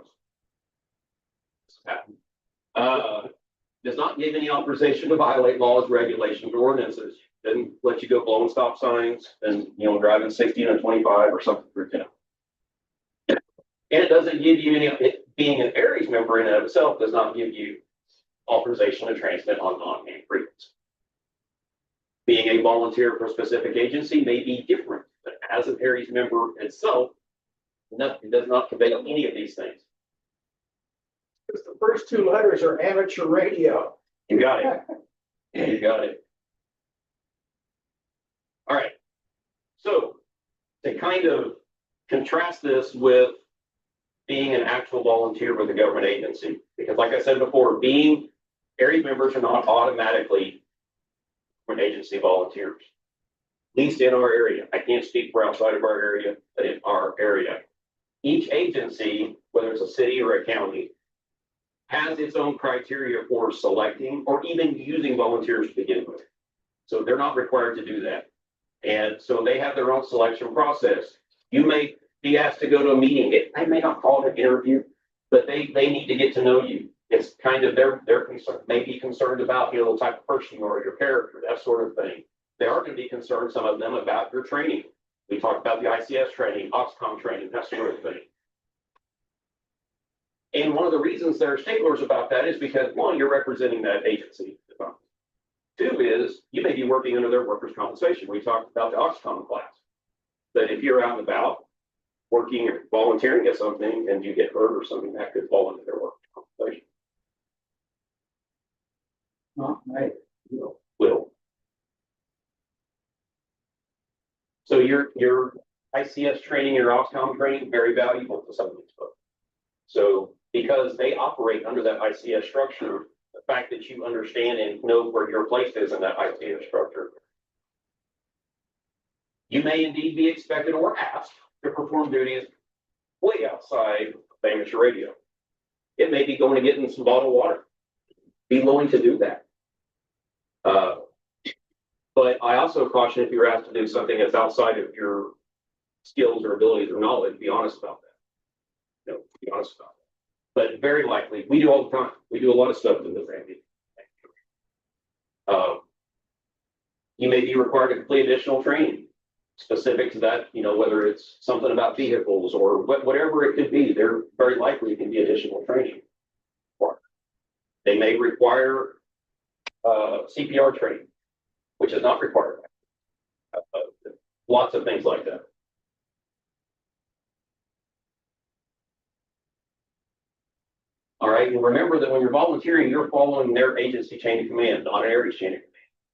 Does not give any authorization to violate laws, regulations, or ordinances. Doesn't let you go blowing stop signs and, driving 60 and 25 or something. And it doesn't give you any, being an Aries member in and of itself does not give you authorization to transmit on non-band frequencies. Being a volunteer for a specific agency may be different, but as an Aries member itself, nothing does not convey any of these things. Because the first two letters are amateur radio. You got it. You got it. All right. So to kind of contrast this with being an actual volunteer with a government agency, because like I said before, being Aries members are not automatically government agency volunteers. At least in our area. I can't speak for outside of our area, but in our area. Each agency, whether it's a city or a county, has its own criteria for selecting or even using volunteers to begin with. So they're not required to do that. And so they have their own selection process. You may be asked to go to a meeting. I may not call it an interview, but they need to get to know you. It's kind of they're concerned, may be concerned about the type of person you are, your character, that sort of thing. They are going to be concerned, some of them, about your training. We talked about the ICS training, OXCOM training, that sort of thing. And one of the reasons they're sticklers about that is because, one, you're representing that agency. Two is, you may be working under their workers' compensation. We talked about the Oxcom class. But if you're out and about, working or volunteering at something and you get hurt or something, that could fall under their workers' compensation. Will. So your ICS training, your Oxcom training, very valuable to some of these folks. So because they operate under that ICS structure, the fact that you understand and know where your place is in that ICS structure, you may indeed be expected or asked to perform duties way outside of amateur radio. It may be going to get in some bottled water. Be willing to do that. But I also caution if you're asked to do something that's outside of your skills or abilities or knowledge, be honest about that. Be honest about that. But very likely, we do all the time. We do a lot of stuff in this Randy. You may be required to complete additional training specific to that, whether it's something about vehicles or whatever it could be. There very likely can be additional training. They may require CPR training, which is not required. Lots of things like that. All right, and remember that when you're volunteering, you're following their agency chain of command, not an Aries chain of command.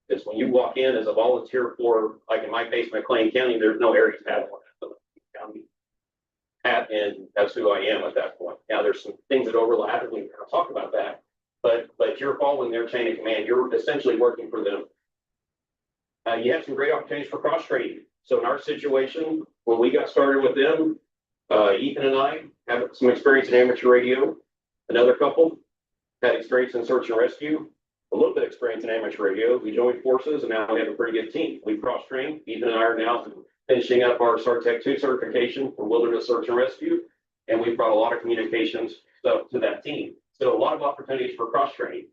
Because when you walk in as a volunteer for, like in my case, McClain County, there's no Aries hat on it. Hat, and that's who I am at that point. Now, there's some things that overlap, and we can talk about that. But you're following their chain of command. You're essentially working for them. You have some great opportunities for cross training. So in our situation, when we got started with them, Ethan and I have some experience in amateur radio. Another couple had experience in search and rescue, a little bit of experience in amateur radio. We joined forces, and now we have a pretty good team. We cross trained. Ethan and I are now finishing up our SARTEC 2 certification for wilderness search and rescue, and we've brought a lot of communications stuff to that team. So a lot of opportunities for cross training,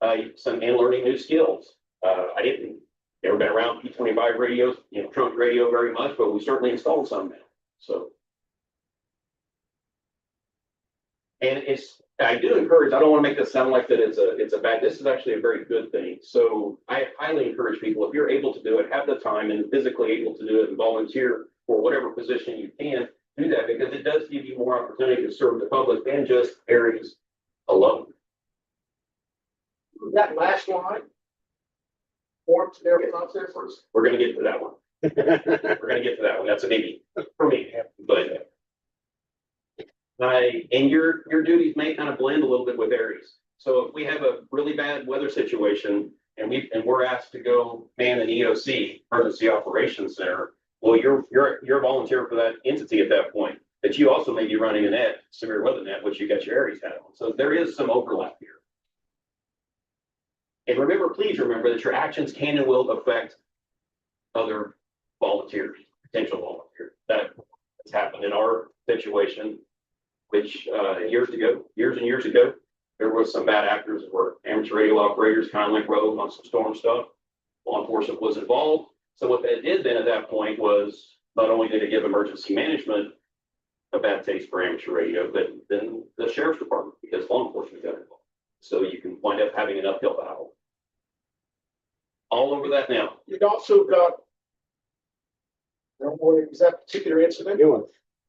and learning new skills. I didn't never been around P25 radios, trunk radio very much, but we certainly installed some now. So, and I do encourage. I don't want to make this sound like that it's a bad. This is actually a very good thing. So I highly encourage people, if you're able to do it, have the time and physically able to do it, and volunteer for whatever position you can. Do that, because it does give you more opportunity to serve the public than just areas alone. That last line. Form to their processors. We're going to get to that one. We're going to get to that one. That's a biggie for me. But and your duties may kind of blend a little bit with Aries. So if we have a really bad weather situation and we're asked to go man an EOC, Emergency Operations Center, well, you're a volunteer for that entity at that point. But you also may be running a net, severe weather net, which you got your Aries hat on. So there is some overlap here. And remember, please remember that your actions can and will affect other volunteers, potential volunteers. That has happened in our situation, which years and years ago, there was some bad actors that were amateur radio operators, kind of like rogue on some storm stuff. Law enforcement was involved. So what that did then at that point was not only did it give emergency management a bad taste for amateur radio, but then the sheriff's department, because law enforcement got involved. So you can wind up having an uphill battle. All over that now. It also got. Is that particular incident? New one.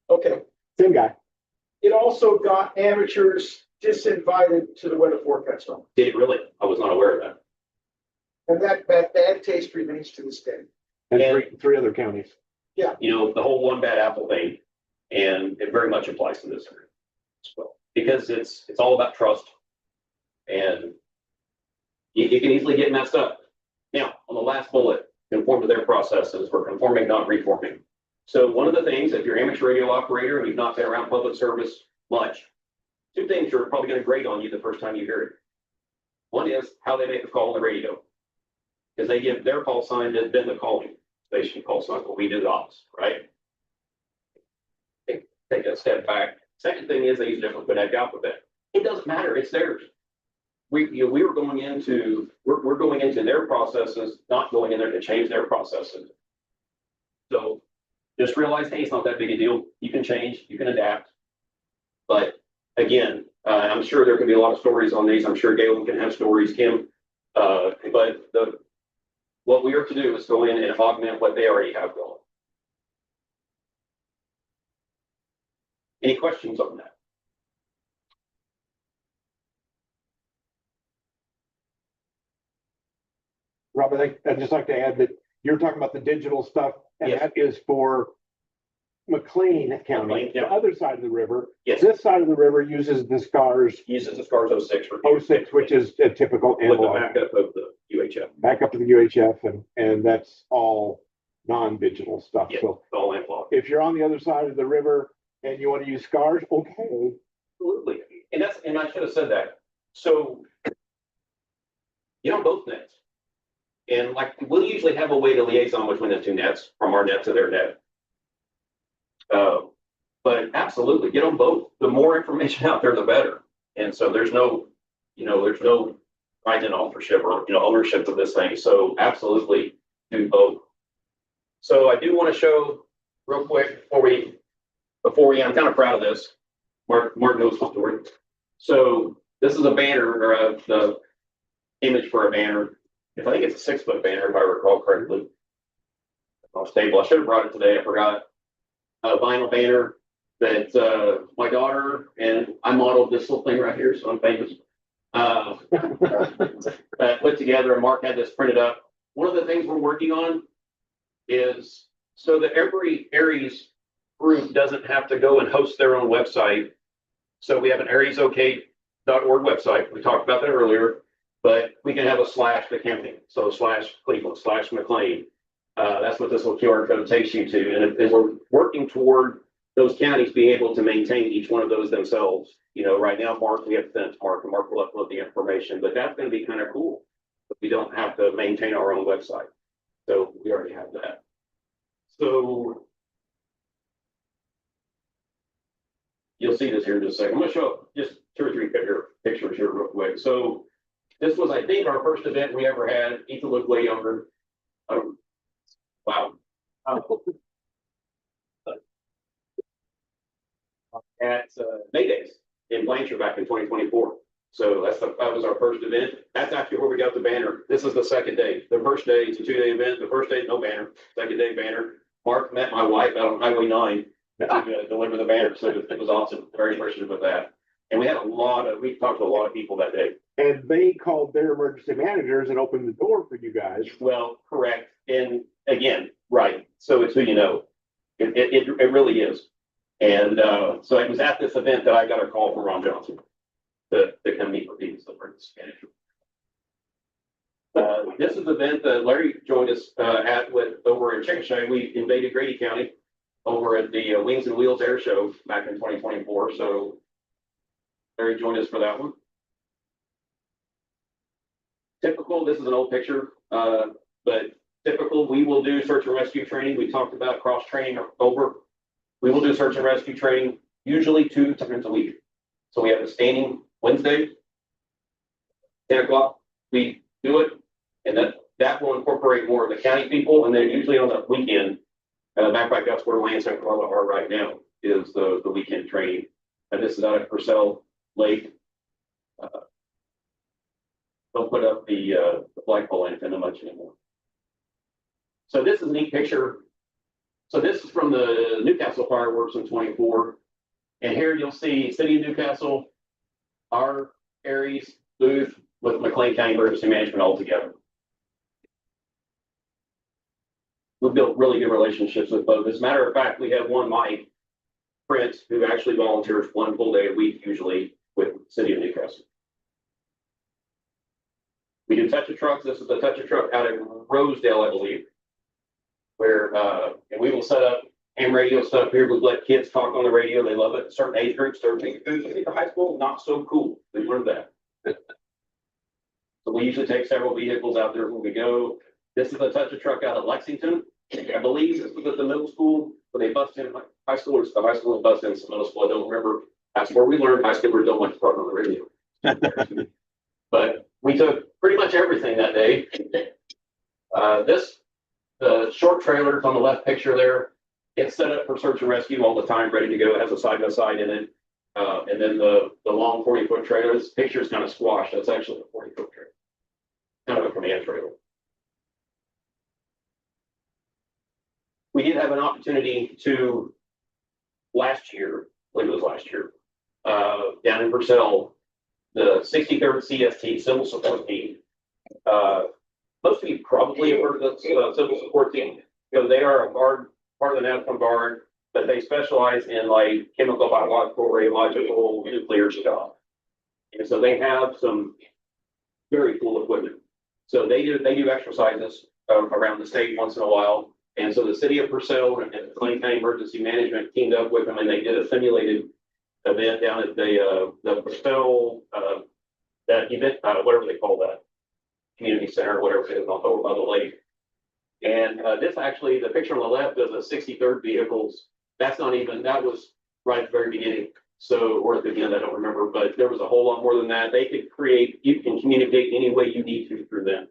Okay. Same guy. It also got amateurs disinvited to the weather forecast room. Did it really? I was not aware of that. And that bad taste remains to this day. And three other counties. Yeah. The whole one bad apple thing, and it very much applies to this area as well, because it's all about trust, and it can easily get messed up. Now, on the last bullet, conform to their processes. We're conforming, not reforming. So one of the things, if you're an amateur radio operator and you've not been around public service much, two things are probably going to grate on you the first time you hear it. One is how they make a call on the radio, because they give their call sign to been the calling station call sign, but we do the opposite, right? Take a step back. Second thing is they use different phonetic alphabet. It doesn't matter. It's theirs. We're going into their processes, not going in there to change their processes. So just realize, hey, it's not that big a deal. You can change, you can adapt. But again, I'm sure there can be a lot of stories on these. I'm sure Galen can have stories, Kim. But what we are to do is go in and augment what they already have going. Any questions on that? Robert, I'd just like to add that you're talking about the digital stuff, and Yes. that is for McClain County, McClain, yeah. the other side of the river. Yes. This side of the river uses the SCARS Uses the SCARS 06 for 06, which is a typical with the analog, backup of the UHF. back up to the UHF, and that's all non-digital stuff. Yeah, So all analog. if you're on the other side of the river and you want to use SCARS, okay. Absolutely. And I should have said that. So you know, both nets. And like, we'll usually have a way to liaison between the two nets, from our net to their net. But absolutely, get on both. The more information out there, the better. And so there's no right in authorship or, ownership of this thing. So absolutely do both. So I do want to show real quick before we, I'm kind of proud of this. Mark knows the story. So this is a banner, or the image for a banner. I think it's a 6-foot banner, if I recall correctly. On stable. I should have brought it today. I forgot. A vinyl banner that my daughter and I modeled this little thing right here, so I'm famous. Put together, and Mark had this printed up. One of the things we're working on is so that every Aries group doesn't have to go and host their own website. So we have an ariesok.org website. We talked about that earlier. But we can have a / the county, so / Cleveland, / McClain. That's what this little QR code takes you to. And we're working toward those counties being able to maintain each one of those themselves. Right now, we have to send it to Mark, and Mark will upload the information, but that's going to be kind of cool. We don't have to maintain our own website. So we already have that. So you'll see this here in just a second. I'm going to show just 2 or 3 pictures here real quick. So this was, I think, our first event we ever had. Ethan looked way younger. Wow. At May Days in Blanchard back in 2024. So that was our first event. That's actually where we got the banner. This is the second day. The first day, it's a 2-day event. The first day, no banner. Second day, banner. Mark met my wife out on Highway 9 to deliver the banner. So it was awesome. Very appreciative of that. And we talked to a lot of people that day. And they called their emergency managers and opened the door for you guys. Well, correct. And again, right. So it's who you know. It really is. And so it was at this event that I got a call from Ron Johnson to come meet with me as the emergency manager. This is the event that Larry joined us over in Chickasha. We invaded Grady County over at the Wings and Wheels Air Show back in 2024. So Larry joined us for that one. Typical, this is an old picture, but typical, we will do search and rescue training. We talked about cross training over. We will do search and rescue training usually 2 times a week. So we have a standing Wednesday, 10 o'clock. We do it, and that will incorporate more of the county people. And then usually on the weekend, back that's where Lance and Carla are right now, is the weekend training. And this is out at Purcell Lake. Don't put up the flagpole antenna much anymore. So this is a neat picture. So this is from the Newcastle fireworks in 24. And here you'll see City of Newcastle, our Aries booth with McClain County Emergency Management all together. We've built really good relationships with both. As a matter of fact, we have one Mike Prince who actually volunteers 1 full day a week usually with City of Newcastle. We do touch of trucks. This is the touch of truck out in Rosedale, I believe, where and we will set up ham radio stuff here. We'll let kids talk on the radio. They love it. Certain age groups, high school, not so cool. They learned that. So we usually take several vehicles out there when we go. This is a touch of truck out of Lexington. I believe this was at the middle school, but they bust in high schoolers. The high school bust in some middle school. I don't remember. That's where we learned high schoolers don't like to talk on the radio. But we took pretty much everything that day. The short trailer on the left picture there, it's set up for search and rescue all the time, ready to go. It has a side-by-side in it. And then the long 40-foot trailer, this picture is kind of squashed. That's actually a 40-foot trailer. command trailer. We did have an opportunity to, last year, I believe it was last year, down in Purcell, the 63rd CST, Civil Support Team. Most of you probably have heard of the Civil Support Team, because they are a guard, part of the National Guard, but they specialize in like chemical, biological, radiological, nuclear stuff. And so they have some very cool equipment. So they do exercises around the state once in a while. And so the city of Purcell and McClain County Emergency Management teamed up with them, and they did a simulated event down at the Purcell, that event, whatever they call that, community center, whatever it is, over by the lake. And this actually, the picture on the left is a 63rd vehicles. That's not even, that was right at the very beginning. So, or at the end, I don't remember, but there was a whole lot more than that. They could create, you can communicate any way you need to through them.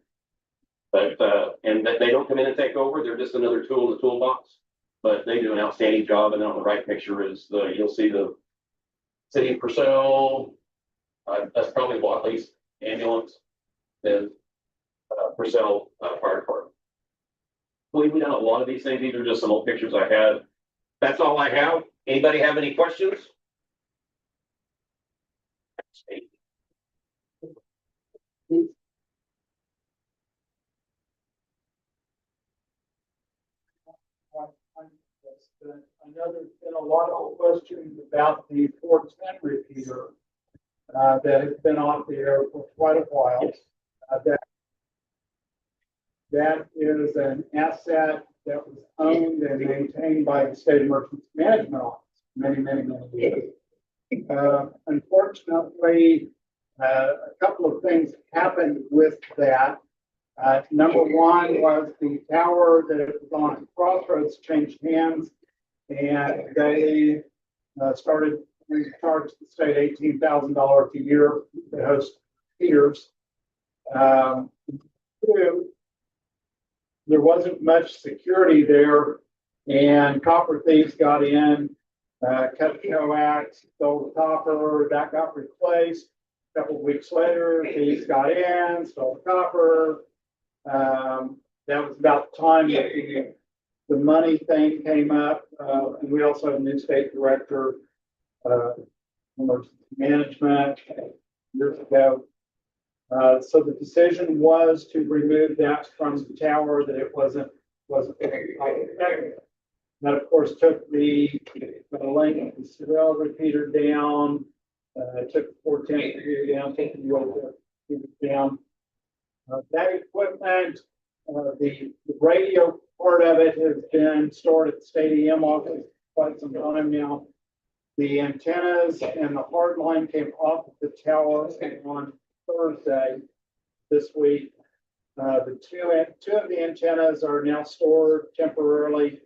But, and that they don't come in and take over. They're just another tool in the toolbox, but they do an outstanding job. And on the right picture is you'll see the city of Purcell. That's probably Watley's ambulance, then Purcell Fire Department. We've done a lot of these things. These are just some old pictures I had. That's all I have. Anybody have any questions? I know there's been a lot of questions about the 410 repeater that has been on the air for quite a while. That is an asset that was owned and maintained by the State Emergency Management Office many years. Unfortunately, a couple of things happened with that. Number one was the tower that it was on at Crossroads changed hands, and they started to charge the state $18,000 a year to host peers. Two, there wasn't much security there, and copper thieves got in, cut the coax, stole the copper, that got replaced. A couple of weeks later, thieves got in, stole the copper. That was about the time that the money thing came up, and we also have a new state director, emergency management years ago. So the decision was to remove that from the tower, that it wasn't. That of course took the link the Sorrel repeater down, took the 410 repeater down, taking the old repeater down. That equipment, the radio part of it has been stored at the state EM office for quite some time now. The antennas and the hard line came off of the tower on Thursday this week. The two of the antennas are now stored temporarily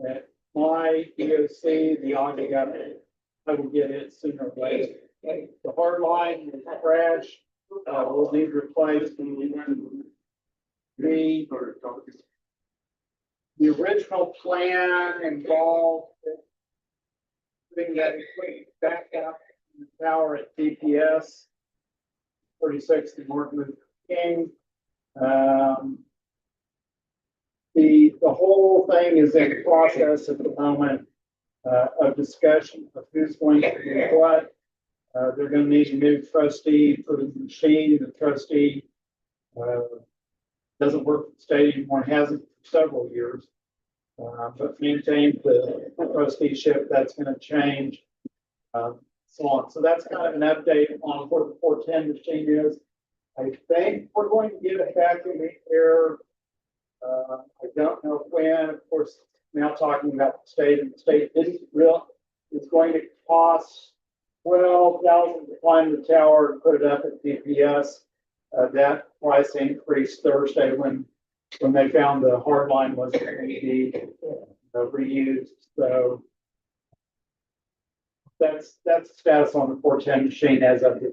at my EOC. The Audi got it. I will get it sooner or later. The hard line is crashed. Will need replaced. The original plan involved putting that equipment back up in the tower at DPS 36 in Martin Luther King. The whole thing is in process at the moment of discussion of who's going to do what. They're going to need a new trustee for the machine. The trustee doesn't work for the state anymore, hasn't for several years, but maintains the trusteeship. That's going to change, so on. So that's kind of an update on what the 410 machine is. I think we're going to get it back in the air. I don't know when. Of course, now talking about the state, and the state isn't real. It's going to cost $12,000 to climb the tower and put it up at DPS. That price increased Thursday when they found the hard line wasn't going to be reused. So that's the status on the 410 machine as of this.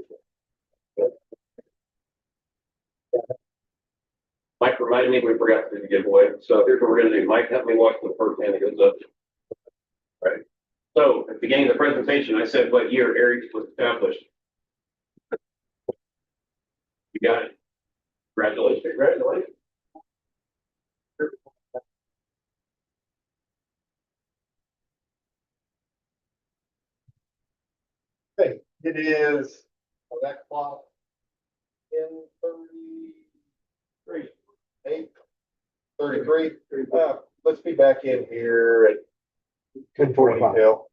Mike reminded me we forgot to do the giveaway. So here's what we're going to do. Mike, help me watch the first hand that goes up. All right. So at the beginning of the presentation, I said what year Aries was established. You got it. Congratulations. Congratulations. Okay, it is, that clock, 10:33, 8:33. Let's be back in here at 10:45. till.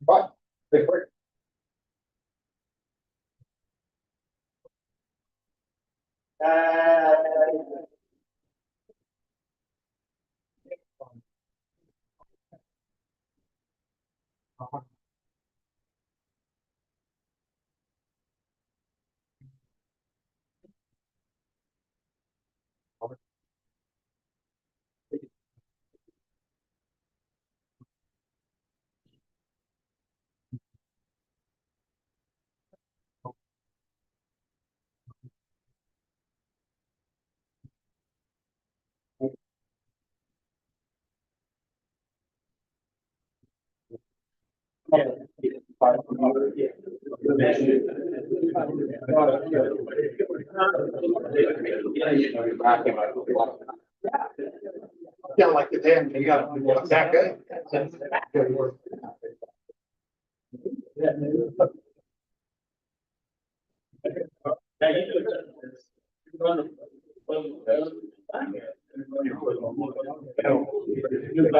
Right, take a break. Yeah, like the damn, you got back up.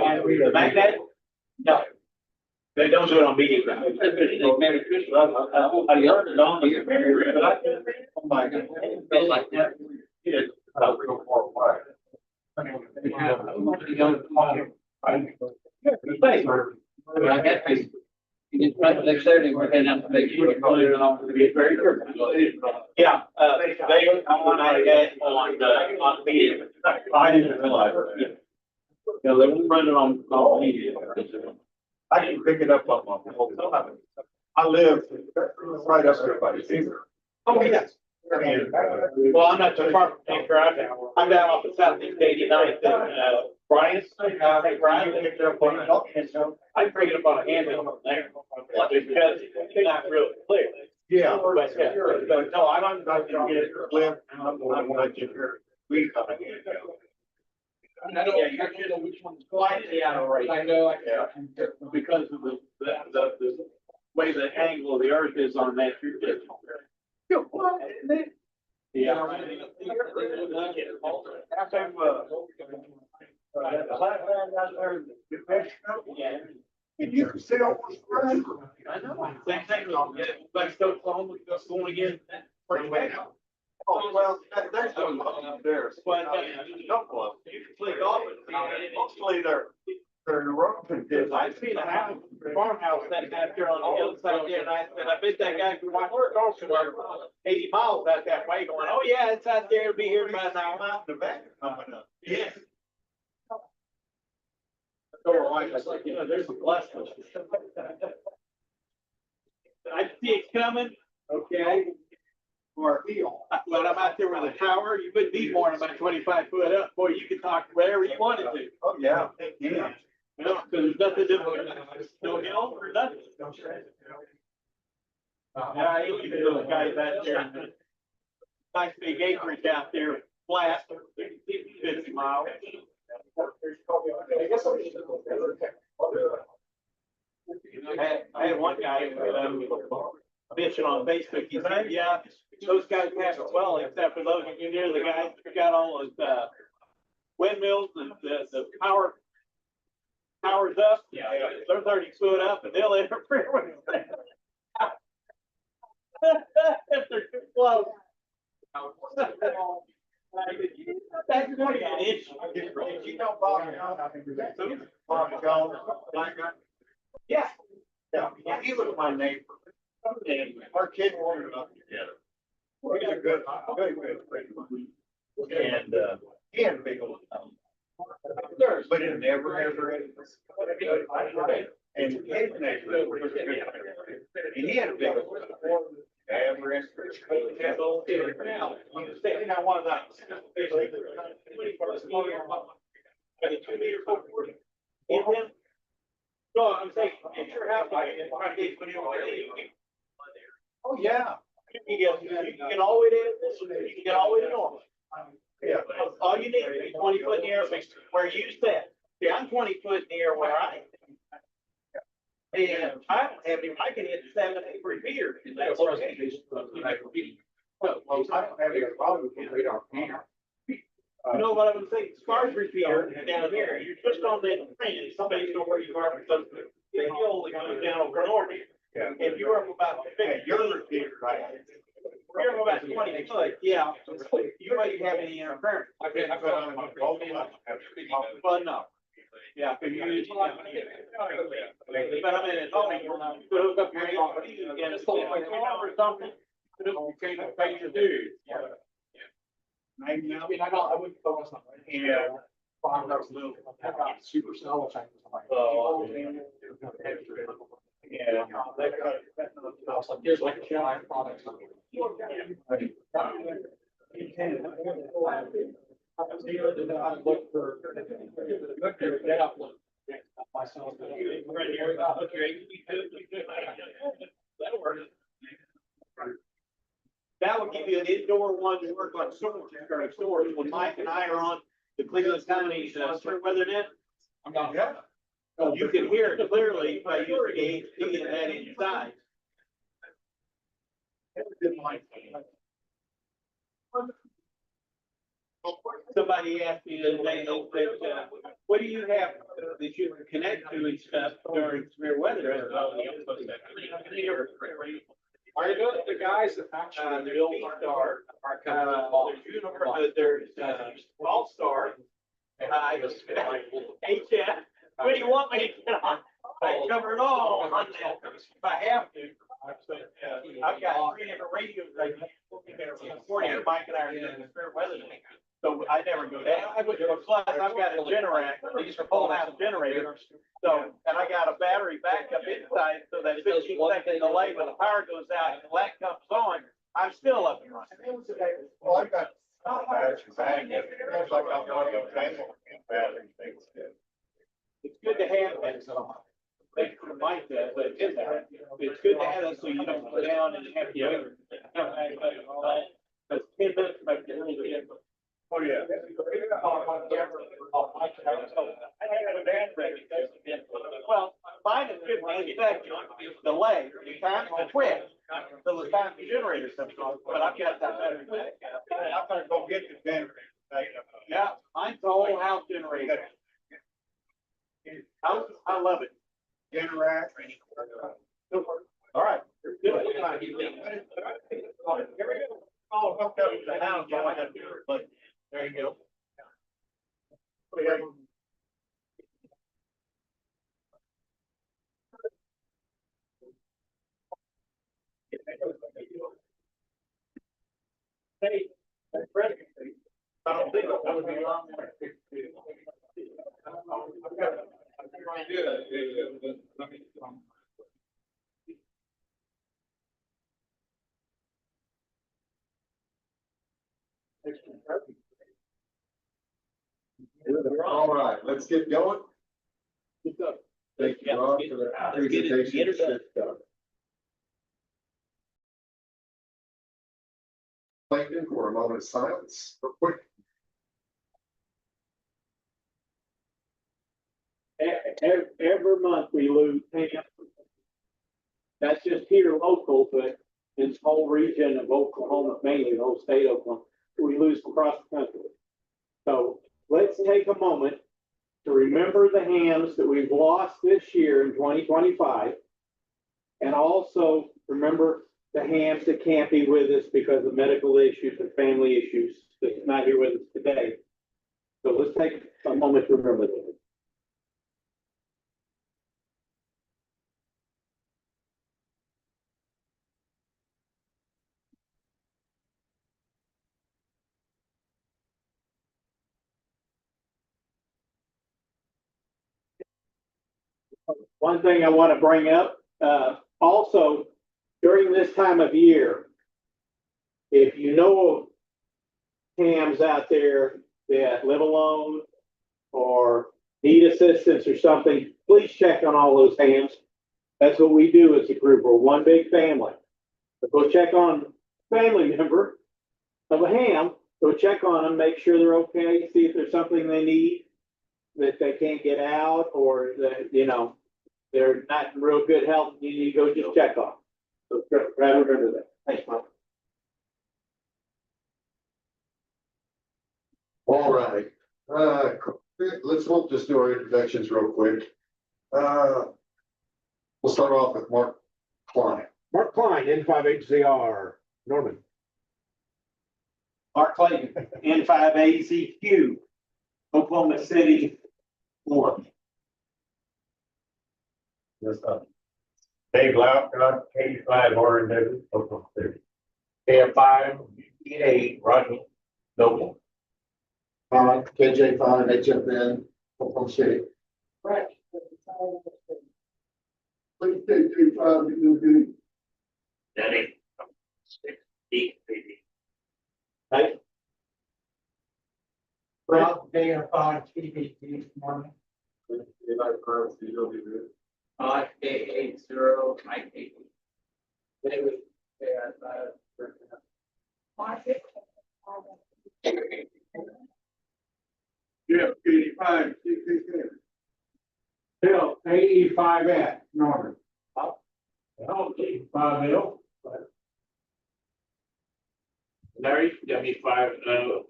The magnet? No. They don't do it on meeting ground. Merry Christmas. I learned it on here. But I. Oh my God. Feel like that. Yeah. Real far away. Next Saturday, we're heading out to make sure. Yeah, they on on media. I didn't realize it. Yeah, they were running on media. I can pick it up on my phone. I live right up there by the finger. Oh, yes. And, Well, I'm not too far from Anchor. I'm down off of Southeast 89th and, Brian's. Brian picked it up on I can bring it up on a handle from there. Because it's not really clear. yeah. But, yeah, But no, I'm not gonna get it live. I'm gonna get here. We coming in. Yeah, you're getting which one's slightly out of range. I know, because of the way the angle of the earth is on that, you're just. Yeah. You can see almost right. I know, same thing, but still going again. Oh, well, that's going up there. But, You can play golf. Mostly they're in the road. I've seen a house, farmhouse that's out there on the hillside there, and I said, I bet that guy could watch golf for 80 miles out that way, going, oh yeah, it's out there, it'll be here by now. Out in the back coming up. Yes. It's like, there's a blessing. I see it coming, okay? Or heel. When I'm out there with a tower, you wouldn't need more than about 25 foot up, boy, you could talk wherever you wanted to. Oh, yeah. Yeah. You know, because there's nothing to, no hill or nothing. Yeah, you look at those guys out there. Nice big acreage out there, flat, 50 miles. I had one guy, bitching on Facebook, he said, yeah, those guys have it well, except for those, you near the guys that got all those, windmills and the powers up. Yeah. They're 30 foot up and they'll interfere with it. If they're too close. That's going to be an issue. Did you know Bobby Jones? Bobby Jones, black guy? Yeah. Yeah, he was my neighbor. And our kid wanted up together. He's a good friend of mine. And, he had a big old house. But it never, ever. And his neighbor was a good friend. And he had a big old house. Ever. Now, one of those. 2 meter 440. In him. No, I'm saying, if you're happy, Oh, yeah. you can get all the way to, you can get all the way to north. Yeah. All you need is 20 foot in the air where you stand. See, I'm 20 foot in the air where I am. And I don't have any, I can hit 7, 8 repeaters. And that's what I'm saying. Well, I don't have any problem with the radar. You know what I'm saying? Scars repeater down here, you're just on that train, somebody's know where you are because the hill that goes down over north. Yeah. If you're up about 50, Hey, you're repeater, right? you're up about 20 foot, yeah, you might have any interference. Well, no. Yeah, if you use. But I mean, it's only, you hook up your ARP again, it's like or something. You can't pay your dues. I know. I mean, I wouldn't focus on it. Yeah. Super cell things. Yeah. Here's like a giant product. Look for. Myself. That would give you an indoor one to work on storage. When Mike and I are on the Cleveland County Severe Weather Net, I'm not. Yeah. you can hear it clearly by using the HP and that inside. Somebody asked me the other day, what do you have that you can connect to and stuff during severe weather? Are the guys that actually build our There's Universal, there's All-Star. HF, what do you want me to get on? I cover it all on that, if I have to. I've got 3 different radios right now. 40 Mike and I are doing severe weather. So I never go down. Plus, I've got a generator, these are full house generators. So, and I got a battery backup inside so that 15-second delay when the power goes out and the light comes on, I'm still up and running. Well, I've got. It's like I'm one of those battery things. It's good to have that. They could like that, but it's good to have that so you don't go down and have to wait. But 10 minutes might be really good. Oh, yeah. Well, mine is 15 seconds delay, the time to twist, so the time the generator comes on, but I've got that battery back. I'm gonna go get the generator. Yeah, mine's the whole house generator. I love it. Generator. All right. Here we go. Oh, hooked up to the house, all I had to do, but there you go. Hey, I don't think that would be long. All right, let's get going. Thank you, Rob, for the presentation. Plankton for a moment of silence, real quick. Every month we lose 10. That's just here local, but in this whole region of Oklahoma, mainly the whole state of Oklahoma, we lose across the country. So let's take a moment to remember the hams that we've lost this year in 2025. And also remember the hams that can't be with us because of medical issues and family issues that's not here with us today. So let's take a moment to remember them. One thing I want to bring up, also during this time of year, if you know of hams out there that live alone or need assistance or something, please check on all those hams. That's what we do as a group. We're one big family. So go check on a family member of a ham Go check on them, make sure they're okay, see if there's something they need that they can't get out, or that, you know, they're not in real good health, you need to go just check on them. So try to remember that. Thanks, Mike. All right, let's just do our introductions real quick. We'll start off with Mark Klein. Mark Klein, N5HZR, Norman. Mark Clayton, N5ATG, Oklahoma City, Florida. Dave Loudon, K5 R&W, Oklahoma City. K5, UTA, Rodney, Noble. KJ5, HFN, Oklahoma City. Right. Please take K5, you Danny, 6, 8, Right? Rob, KF5, TBT, morning. K80, Mike 80. David, Yeah, K5, Bill, AE5F, Norman. L5L. Larry, W5,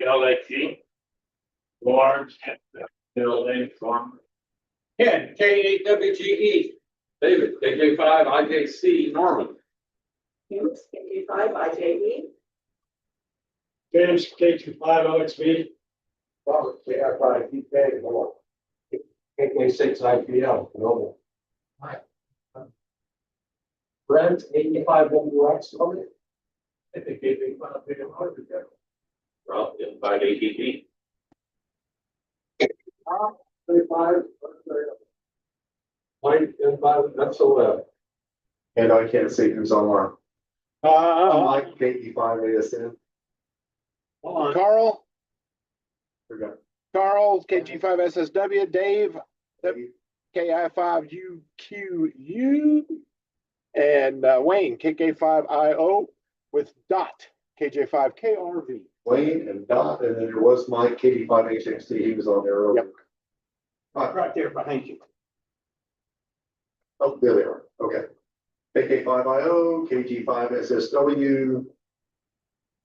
LXG. Large, building, farm. Ken, K8WGE. David, KJ5, IJC, Norman. Hughes, K5, IJE. James, K25, OXB. Robert, KI5, DK, Norman. KK6, IPL, Norman. Brent, 85WX, Norman. I think KJ5, together. Rob, 5ATG. Mike, N5, that's the left. And I can't see who's online. Mike, KE5 ASN. Hold on. Carl, Forgot. Carl, KG5SSW, Dave, KI5UQU, and Wayne, KK5IO with Dot, KJ5KRV. Wayne and Dot, and then there was Mike, KD5HXT, he was on there earlier. Yep. All right, Right there behind you. oh, there they are, okay. KK5IO, KG5SSW,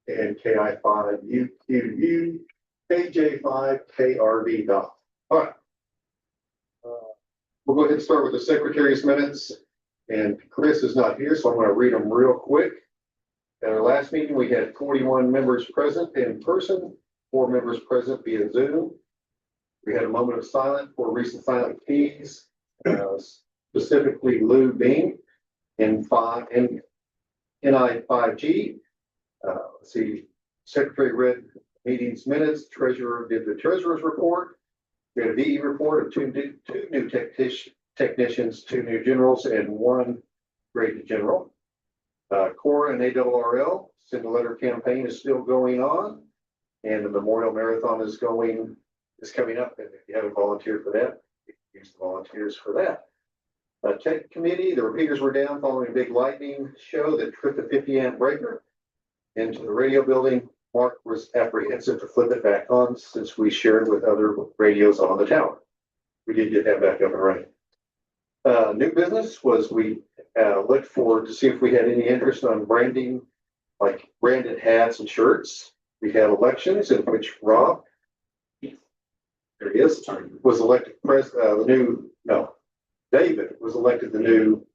and KI5UQU, KJ5KRV Dot. All right. We'll go ahead and start with the secretary's minutes, and Chris is not here, so I'm going to read them real quick. At our last meeting, we had 41 members present in person, 4 members present via Zoom. We had a moment of silence for recent silent keys, specifically Lou Bing in N5ATG. Let's see, secretary read meetings minutes, treasurer did the treasurer's report. We had a VE report of two new technicians, 2 new generals, and 1 graded general. Cora and ARRL send a letter campaign is still going on, and the Memorial Marathon is coming up. And if you haven't volunteered for that, you can use the volunteers for that. Tech committee, the repeaters were down following a big lightning show that tripped a 50 amp breaker into the radio building. Mark was apprehensive to flip it back on since we shared with other radios on the tower. We did get that back up and running. New business was we looked to see if we had any interest on branding, like branded hats and shirts. We had elections in which Rob, there he is, was elected David was elected the new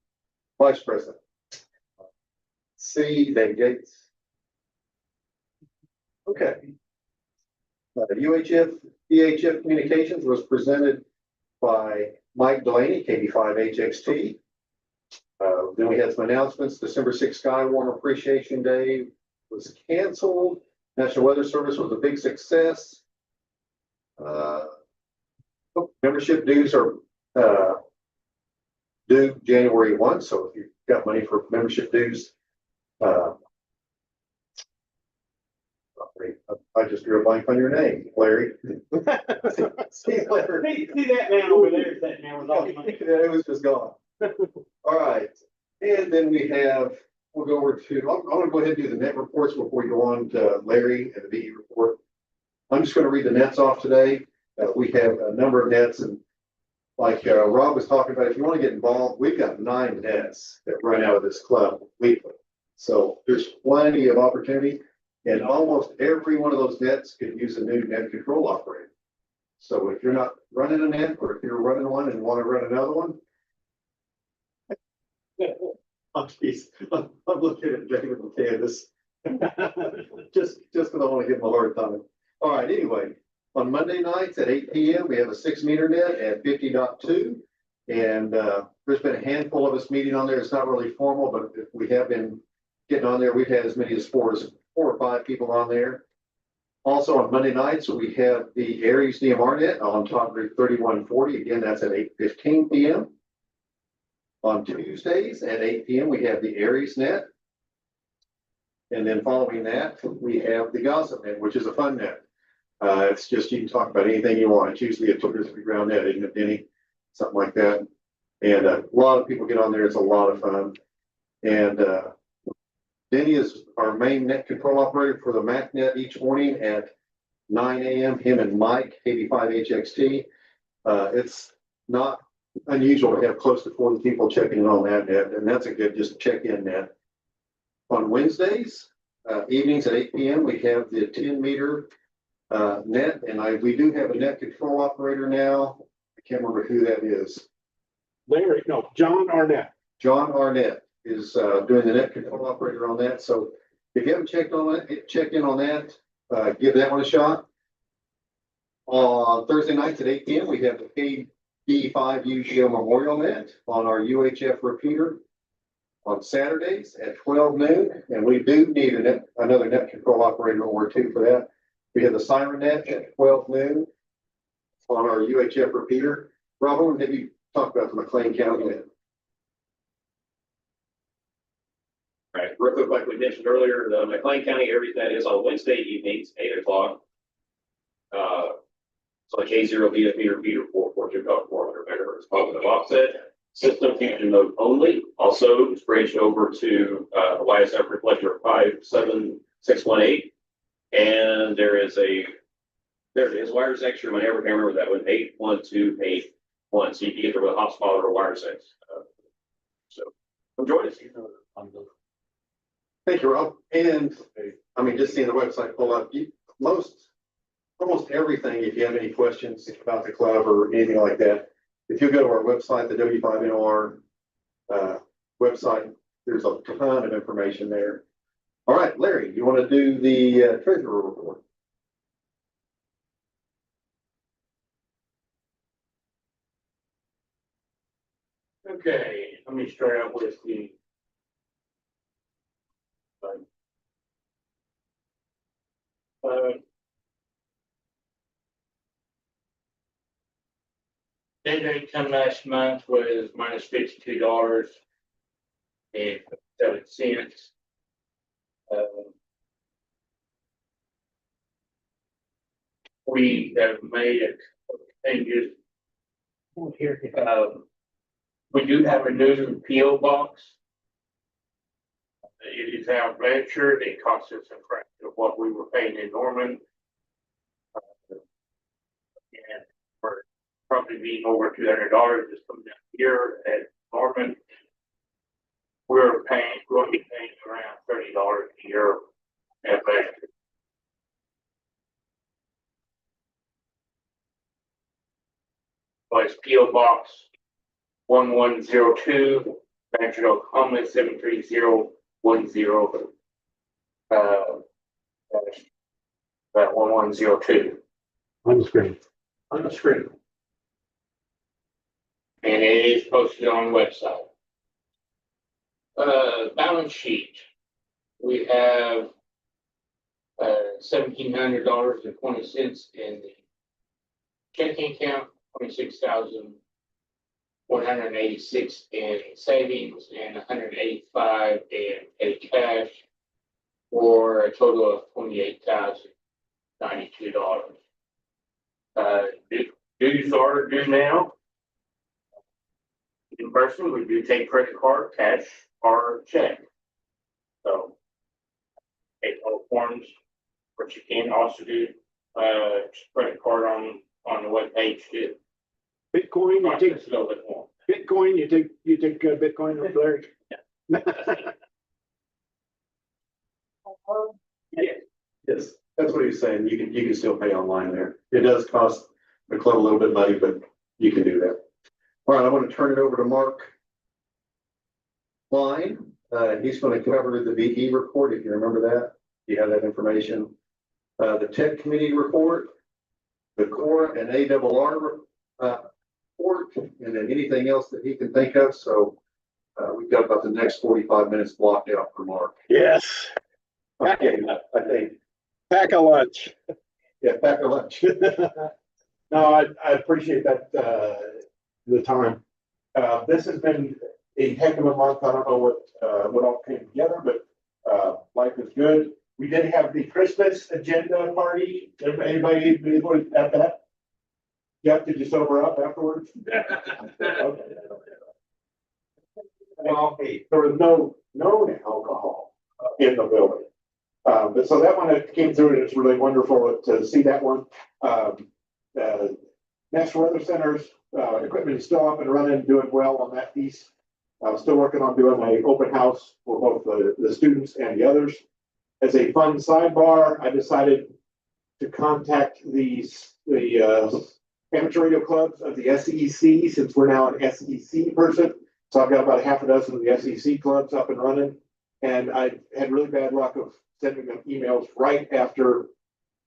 vice president. C, Dave Gates. Okay. EHF Communications was presented by Mike Delaney, KB5HXT. Then we had some announcements. December 6th Skywarm Appreciation Day was canceled. National Weather Service was a big success. Membership dues are due January 1. So if you've got money for membership dues, I just drew a blank on your name, Larry. See Larry. See that man over there sitting there with all the money. Yeah, it was just gone. All right. And then we'll go over to, I'm going to go ahead and do the net reports before we go on to Larry and the VE report. I'm just gonna read the nets off today. We have a number of nets, and like Rob was talking about, if you want to get involved, we've got 9 nets that run out of this club weekly. So there's plenty of opportunity, and almost every one of those nets could use a new net control operator. So if you're not running a net, or if you're running one and want to run another one, I'm looking at David and Candace. Just because I want to give them a hard time. All right, anyway, on Monday nights at 8 p.m., we have a 6-meter net at 50.2. And there's been a handful of us meeting on there. It's not really formal, but we have been getting on there. We've had as many as 4 or 5 people on there. Also on Monday nights, we have the Aries DMR net on top grid 3140. Again, that's at 8:15 p.m. On Tuesdays at 8 p.m., we have the Aries net. And then following that, we have the Gossip net, which is a fun net. It's just, you can talk about anything you want. It's usually a 2 or 3 round net, isn't it, Denny? Something like that. And a lot of people get on there. It's a lot of fun. And Denny is our main net control operator for the MacNet each morning at 9 a.m. Him and Mike, N5ATG. It's not unusual to have close to 40 people checking in on that net, and that's a good just check-in net. On Wednesdays, evenings at 8 p.m., we have the 10-meter net, and we do have a net control operator now. I can't remember who that is. John Arnett. John Arnett is doing the net control operator on that. So if you haven't checked in on that, give that one a shot. On Thursday nights at 8 p.m., we have the KD5 UGO Memorial Net on our UHF repeater. On Saturdays at 12 noon, and we do need another net control operator or 2 for that. We have the Siren Net at 12 noon on our UHF repeater. Rob, maybe talk about the McClain County net. Right, real quick, like we mentioned earlier, the McClain County Aries net is on Wednesday evenings, 8 o'clock. So the K0 BFB repeater 442 400 megahertz positive offset. System fusion mode only. Also bridged over to the YSF reflector 57618. And there it is, wires extra. I never can remember that one. 81281. So you can get there with a hotspot or a wire sex. So come join us. Thank you, Rob. And I mean, just seeing the website pull up, almost everything, if you have any questions about the club or anything like that, if you go to our website, the W5NR website, there's a ton of information there. All right, Larry, you want to do the treasurer report? Okay, let me start out with the net income last month was minus $52.07. We have made a couple of changes. We do have a new PO box. It is out Blanchard. It costs us a fraction of what we were paying in Norman. And we're probably being over $200 just coming down here at Norman. We're going to be paying around $30 a year at Blanchard. Was PO Box 1102, Blanchard, Oklahoma 73010. That 1102. On the screen. On the screen. And it is posted on the website. Balance sheet. We have $1,700.20 in the checking account, 26,186 in savings, and 185 in petty cash, for a total of $28,092. Dues are due now. In person, we do take credit card, cash, or check. So take all forms, but you can also do credit card on the webpage. Bitcoin, you take Just a little bit more. Bitcoin, you take Bitcoin over there. Yes, that's what he's saying. You can still pay online there. It does cost the club a little bit of money, but you can do that. All right, I want to turn it over to Mark Klein. He's going to cover the VE report, if you remember that. You have that information. The tech committee report, the core and ARR report, and then anything else that he can think of. So we've got about the next 45 minutes blocked out for Mark. Yes, Okay, I think. pack a lunch. Yeah, pack a lunch. No, I appreciate that, the time. This has been a heck of a month. I don't know what all came together, but life is good. We did have the Christmas agenda party. Anybody at that? Jeff, did you sober up afterwards? Okay. Well, there was no alcohol in the building. But so that one came through and it's really wonderful to see that one. National Weather Center's equipment is still up and running, doing well on that piece. I'm still working on doing my open house for both the students and the others. As a fun sidebar, I decided to contact the amateur radio clubs of the SEC, since we're now an SEC person. So I've got about a half a dozen of the SEC clubs up and running. And I had really bad luck of sending them emails right after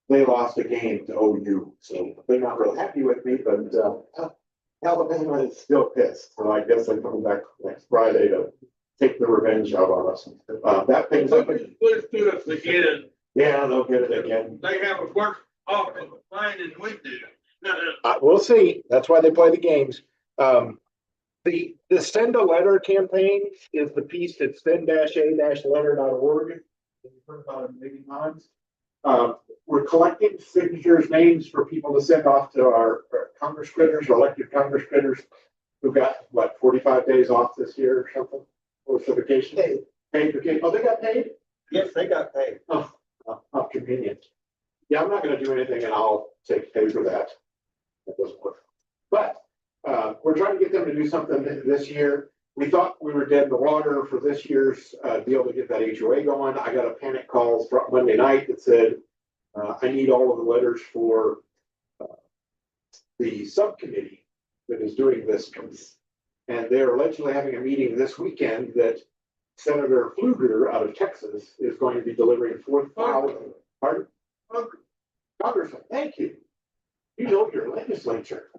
they lost a game to OU. So they're not real happy with me, but Alabama is still pissed. So I guess they're coming back next Friday to take the revenge out on us. That thing's up. Let's do this again. Yeah, they'll get it again. They have a worse offensive line than we do. We'll see. That's why they play the games. The send a letter campaign is the piece at send-a-letter.org. You've heard about it many times. We're collecting signatures, names for people to send off to our Congress critters, or elected Congress critters, who got, 45 days off this year or something? Or vacation? Paid vacation. Oh, they got paid? Yes, they got paid. Oh, how convenient. Yeah, I'm not gonna do anything and I'll take pay for that. That doesn't work. But we're trying to get them to do something this year. We thought we were dead in the water for this year's deal to get that HOA going. I got a panic call from Monday night that said, I need all of the letters for the subcommittee that is doing this piece. And they're allegedly having a meeting this weekend that Senator Pfluger out of Texas is going to be delivering 4,000. Pardon? Congressman, thank you. You know your legislature.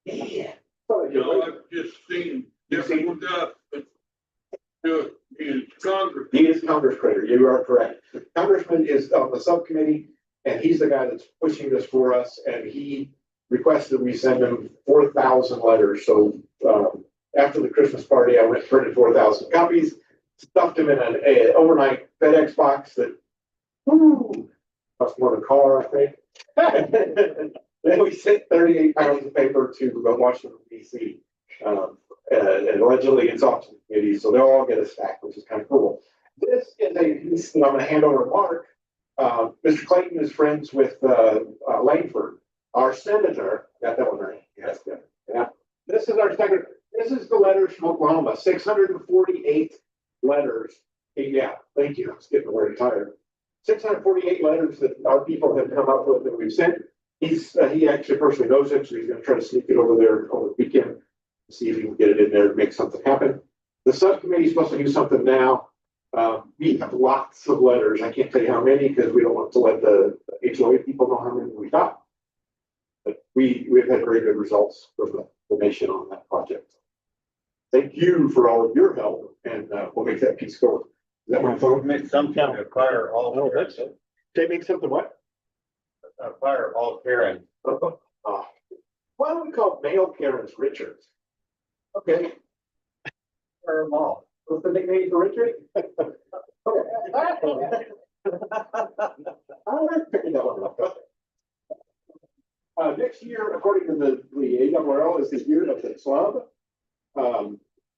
Yeah. I've just seen different stuff. He's Congress. He is Congress critter. You are correct. Congressman is on the subcommittee, and he's the guy that's pushing this for us. And he requested we send him 4,000 letters. So after the Christmas party, I went and printed 4,000 copies, stuffed them in an overnight FedEx box that cost more than a car, I think. Then we sent 38 pounds of paper to Washington, D.C. And allegedly it's off to the committee, so they'll all get a stack, which is kind of cool. This is a piece that I'm going to hand over to Mark. Mr. Clayton is friends with Langford, our senator. Got that one right? Yes. Yeah. This is our second. This is the letters from Oklahoma. 648 letters. Yeah, thank you. I was getting very tired. 648 letters that our people have come up with that we've sent. He actually personally knows it, so he's going to try to sneak it over there over the weekend, see if he can get it in there and make something happen. The subcommittee is supposed to do something now. We have lots of letters. I can't tell you how many because we don't want to let the HOA people know how many we got. But we've had very good results from the nation on that project. Thank you for all of your help, and we'll make that piece go. Is that my phone? Make some kind of fire all. I don't think so. They make something what? Fire all Karen. Why don't we call male Karens Richards? Okay. Fire them all. What's the nickname for Richard? I don't know, picking that one up. Next year, according to the ARRL, is the year of the club.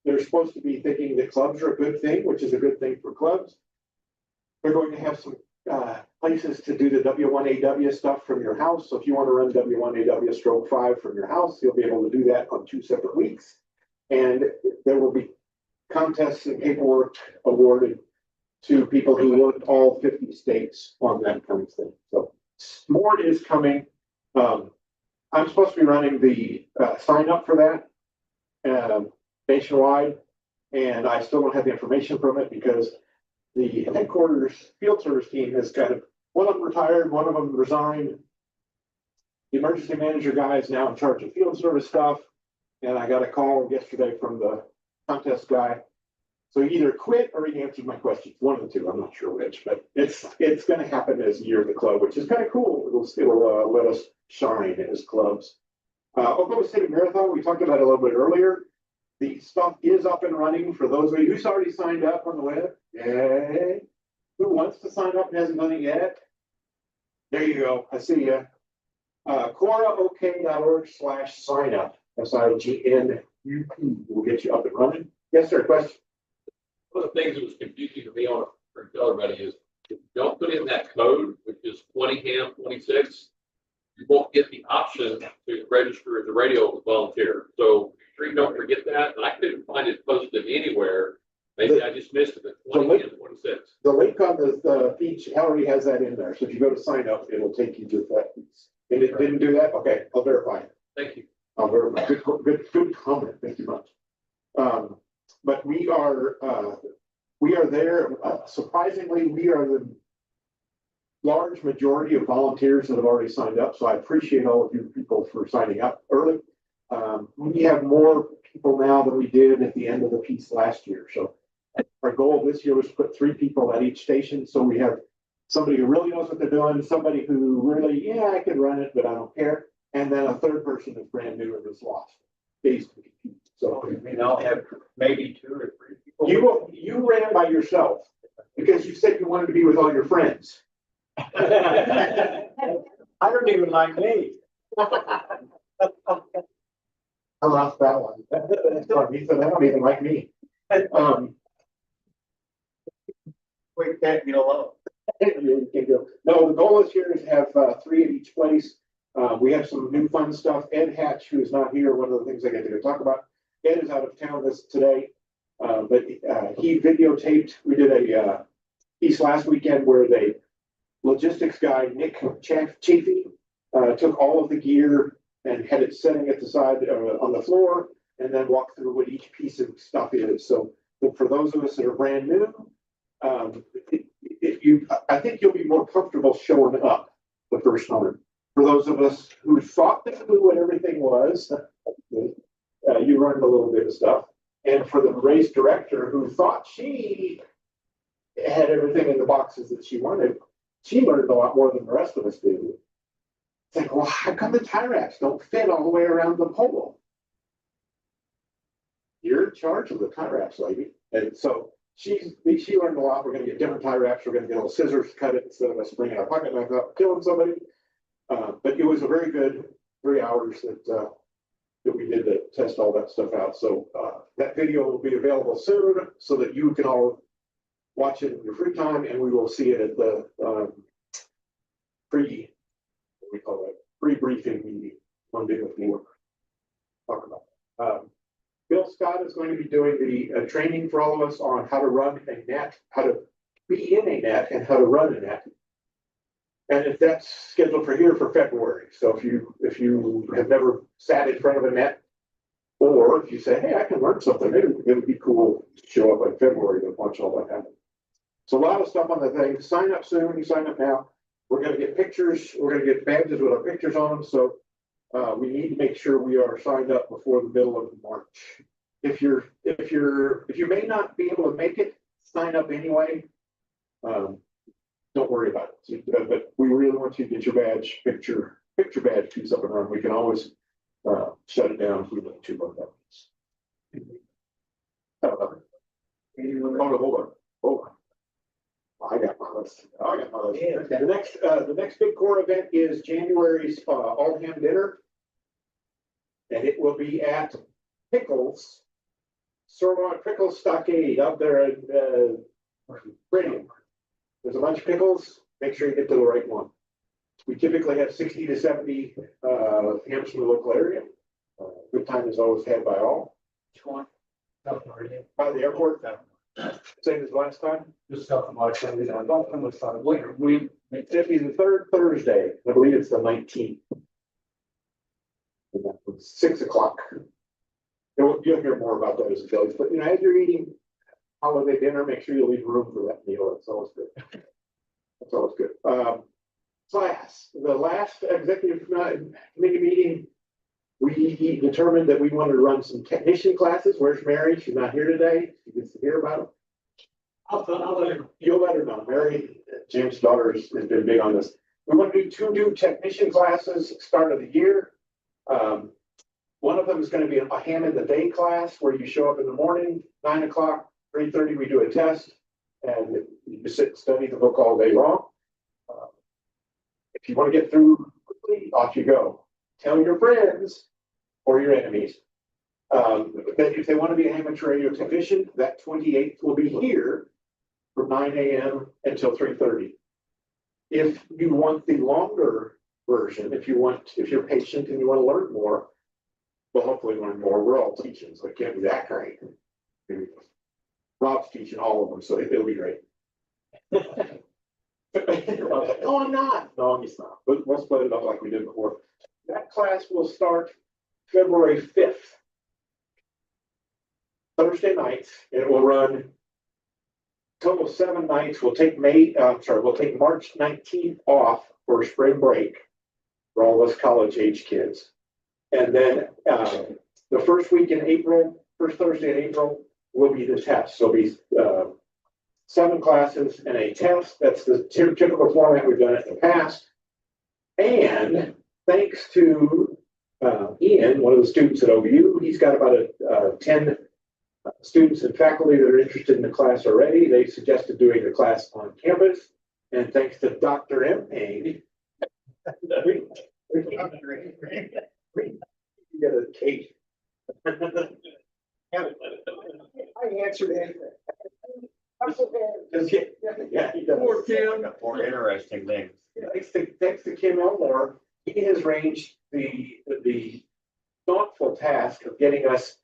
They're supposed to be thinking that clubs are a good thing, which is a good thing for clubs. They're going to have some places to do the W1AW stuff from your house. So if you want to run W1AW/5 from your house, you'll be able to do that on 2 separate weeks. And there will be contests and paperwork awarded to people who worked all 50 states on that kind of thing. So more is coming. I'm supposed to be running the sign up for that nationwide, and I still don't have the information from it because the headquarters field service team is kind of, one of them retired, one of them resigned. The emergency manager guy is now in charge of field service stuff, and I got a call yesterday from the contest guy. So he either quit or he answered my questions, one of the two, I'm not sure which, but it's going to happen as a year of the club, which is kind of cool. It'll let us shine as clubs. Oklahoma City Marathon, we talked about it a little bit earlier. The stuff is up and running for those of you who's already signed up on the web. Yay. Who wants to sign up and hasn't done it yet? There you go. I see you. CoraOK.org/sign up. SIGNUP will get you up and running. Yes, sir. Question. One of the things that was confusing to me on for everybody is if you don't put in that code, which is 20HAM26, you won't get the option to register as a radio volunteer. So sure you don't forget that. And I couldn't find it posted anywhere. Maybe I just missed it, but 20HAM26. The link on the feed already has that in there. So if you go to sign up, it'll take you to that piece. And it didn't do that? Okay, I'll verify it. Thank you. I'll verify. Good comment. Thank you much. But we are there. Surprisingly, we are the large majority of volunteers that have already signed up. So I appreciate all of you people for signing up early. We have more people now than we did at the end of the piece last year. So our goal this year was to put 3 people at each station. So we have somebody who really knows what they're doing, somebody who really, yeah, I can run it, but I don't care. And then a third person that's brand new and is lost. Basically. So I'll have maybe 2 or 3 people. you ran by yourself because you said you wanted to be with all your friends. I don't even like me. I lost that one. That's funny. He said, I don't even like me. We can't get alone. You can go. No, the goal this year is to have 3 at each place. We have some new fun stuff. Ed Hatch, who is not here, one of the things I get to talk about. Ed is out of town today, but he videotaped. We did a piece last weekend where the logistics guy, Nick Chafee, took all of the gear and had it sitting at the side on the floor and then walked through what each piece of stuff is. So for those of us that are brand new, I think you'll be more comfortable showing up the first time. For those of us who thought they knew what everything was, you learned a little bit of stuff. And for the race director who thought she had everything in the boxes that she wanted, she learned a lot more than the rest of us did. It's like, well, how come the tie wraps don't fit all the way around the pole? You're in charge of the tie wraps, lady. And so she learned a lot. We're going to get different tie wraps. We're going to get little scissors to cut it instead of us bringing our pocket knife out, killing somebody. But it was a very good 3 hours that we did to test all that stuff out. So that video will be available soon so that you can all watch it in your free time, and we will see it at the pre-briefing meeting Monday before. Talk about. Bill Scott is going to be doing the training for all of us on how to run a net, how to be in a net, and how to run a net. And if that's scheduled for February. So if you have never sat in front of a net, or if you say, hey, I can learn something, maybe it would be cool to show up in February to watch all that happen. So a lot of stuff on the thing. Sign up soon. You sign up now. We're going to get pictures. We're going to get badges with our pictures on them. So we need to make sure we are signed up before the middle of March. If you may not be able to make it, sign up anyway. Don't worry about it. But we really want you to get your badge, picture badge piece up and run. We can always shut it down if we need to. Hold on. I got my list. Yeah. The next big core event is January's all ham dinner, and it will be at Pickles Stockade up there in Grady. There's a bunch of pickles. make sure you get to the right one. We typically have 60 to 70 hams from the local area. Good time is always had by all. Which one? By the airport, same as last time. Just something like that. I don't know what's on it. We, it'll be the third Thursday, I believe it's the 19th. 6 o'clock. You'll hear more about that as it goes, but as you're eating holiday dinner, make sure you leave room for that meal. That's always good. That's always good. Class, the last executive committee meeting, we determined that we wanted to run some technician classes. Where's Mary? She's not here today. She gets to hear about them. I'll let her, you'll let her know. Mary, James' daughter, has been big on this. We want to do 2 new technician classes start of the year. One of them is going to be a ham in the day class where you show up in the morning, 9 o'clock, 3:30, we do a test, and you just sit and study the book all day long. If you want to get through quickly, off you go. Tell your friends or your enemies that if they want to be an amateur radio technician, that 28th will be here from 9 a.m. until 3:30. If you want the longer version, if you're patient and you want to learn more, well, hopefully learn more. We're all teaching, so it can't be that great. Rob's teaching all of them, so it'll be great. No, I'm not. No, he's not. But we'll split it up like we did before. That class will start February 5th. Thursday nights, and it will run total 7 nights. We'll take we'll take March 19th off for spring break for all of us college age kids. And then the first week in April, first Thursday in April, will be the test. So it'll be 7 classes and a test. That's the typical format we've done it in the past. And thanks to Ian, one of the students at OU, he's got about 10 students and faculty that are interested in the class already. They suggested doing the class on campus. And thanks to Dr. M. Payne, we get a cake. I answered anything. Just kidding. Yeah, he does. More Kim. More interesting things. Thanks to Kim Elmore, he has arranged the thoughtful task of getting us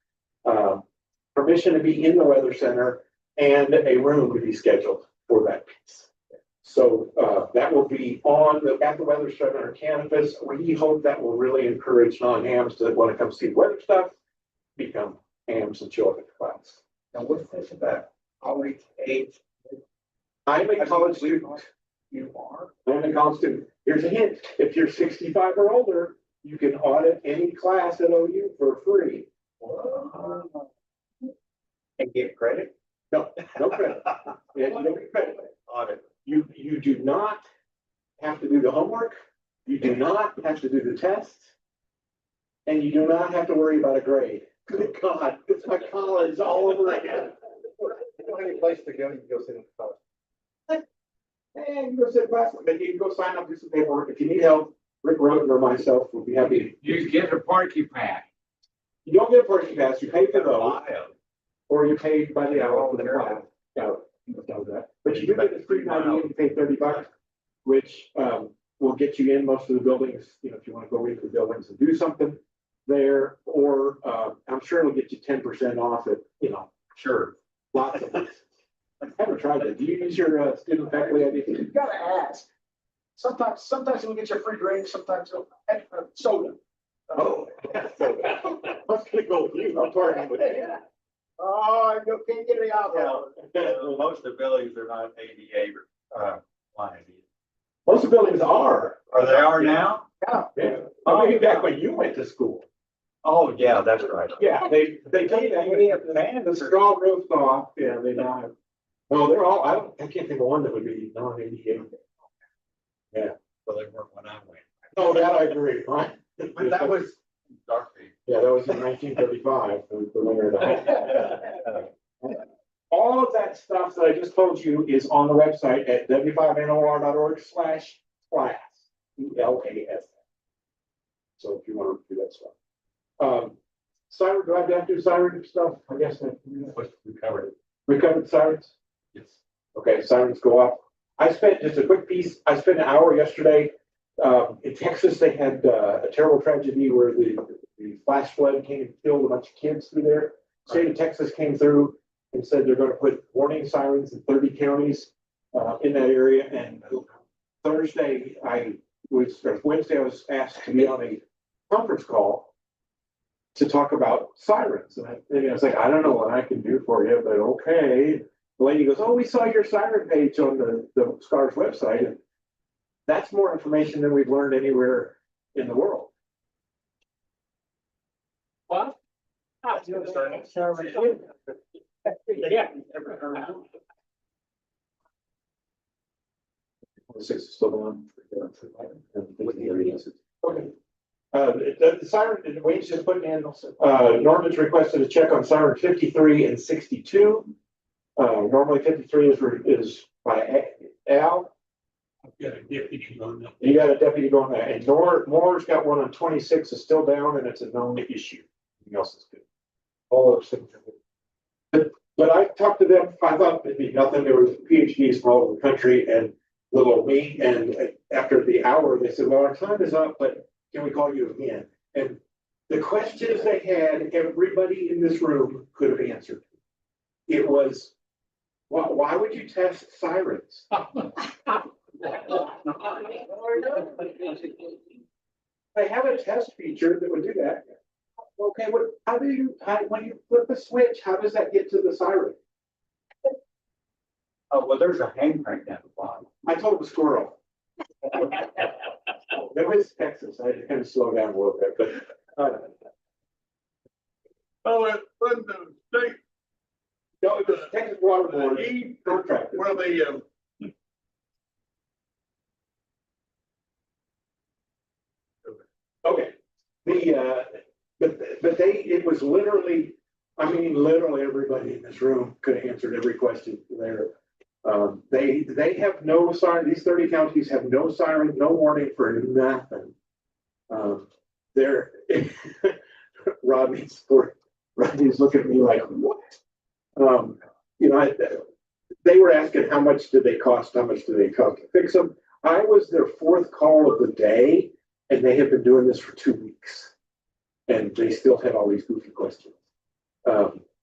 permission to be in the weather center and a room to be scheduled for that piece. So that will be at the weather center campus. We hope that will really encourage non-hams to want to come see weather stuff, become hams and show up at the class. Now, what's this about? College age? I'm a college student. You are? I'm a college student. Here's a hint. If you're 65 or older, you can audit any class at OU for free. And get credit? No credit. Yeah, you don't get credit. Audit. You do not have to do the homework. You do not have to do the tests. And you do not have to worry about a grade. Good God, it's my college all over again. You don't have any place to go, you can go sit in the class. And you go sit in class, then you can go sign up, do some paperwork. If you need help, Rick Roden or myself will be happy. You get a party pack. You don't get a parking pass, you pay for those, or you pay by the hour for the class. Yeah, but you do get the free 98, you pay $30, which will get you in most of the buildings, if you want to go into the buildings and do something there, or I'm sure it'll get you 10% off it, Sure. lots of places. I haven't tried that. Do you use your student faculty ID? You gotta ask. Sometimes you'll get your free drink, sometimes you'll soda. Oh, what's gonna go with you? I'm partying with you. Oh, you can't get any alcohol. Most of the buildings are not ADA compliant. Most of the buildings are. Or they are now? Yeah. Maybe back when you went to school. Oh, yeah, that's right. Yeah, they did that. The straw roofs off. Yeah, they now have. No, they're all. I can't think of one that would be non-ADA. Yeah. Well, they weren't when I went. Oh, that I agree. Right? But that was dark. Yeah, that was in 1935. The winter of the all of that stuff that I just told you is on the website at w5nor.org/class. CLAS. So if you want to do that stuff. Siren, do I have to do siren stuff? I guess we covered it. We covered sirens? Yes. Okay, sirens go off. I spent just a quick piece. I spent an hour yesterday. In Texas, they had a terrible tragedy where the flash flood came and killed a bunch of kids through there. State of Texas came through and said they're going to put warning sirens in 30 counties in that area. And Wednesday, I was asked to be on a conference call to talk about sirens. And I was like, I don't know what I can do for you, but okay. The lady goes, oh, we saw your siren page on the SCAR's website. And that's more information than we've learned anywhere in the world. What? Yeah. Six is still on. Okay. The siren, Wayne's just putting in, Norman's requested a check on siren 53 and 62. Normally 53 is by Al. I've got a deputy on that. You got a deputy going there, and Moore's got one on 26, is still down, and it's a known issue. Everything else is good. All those things are good. But I talked to them, I thought it'd be nothing, there was PhDs from all over the country, and little old me, and after the hour, they said, well, our time is up, but can we call you again? And the questions they had, everybody in this room could have answered. It was, why would you test sirens? They have a test feature that would do that. Okay, when you flip a switch, how does that get to the siren? Oh, well, there's a hand crank down the bottom. I told him a squirrel. That was Texas. I had to kind of slow down a little bit, but. Oh, it wasn't the state. No, it was Texas Water Board. Contractor. Where they, Okay, it was literally, I mean, literally everybody in this room could have answered every question there. They have no siren, these 30 counties have no siren, no warning for nothing. Rodney's looking at me like, what? They were asking how much did they cost to fix them. I was their fourth call of the day, and they have been doing this for 2 weeks, and they still had all these goofy questions.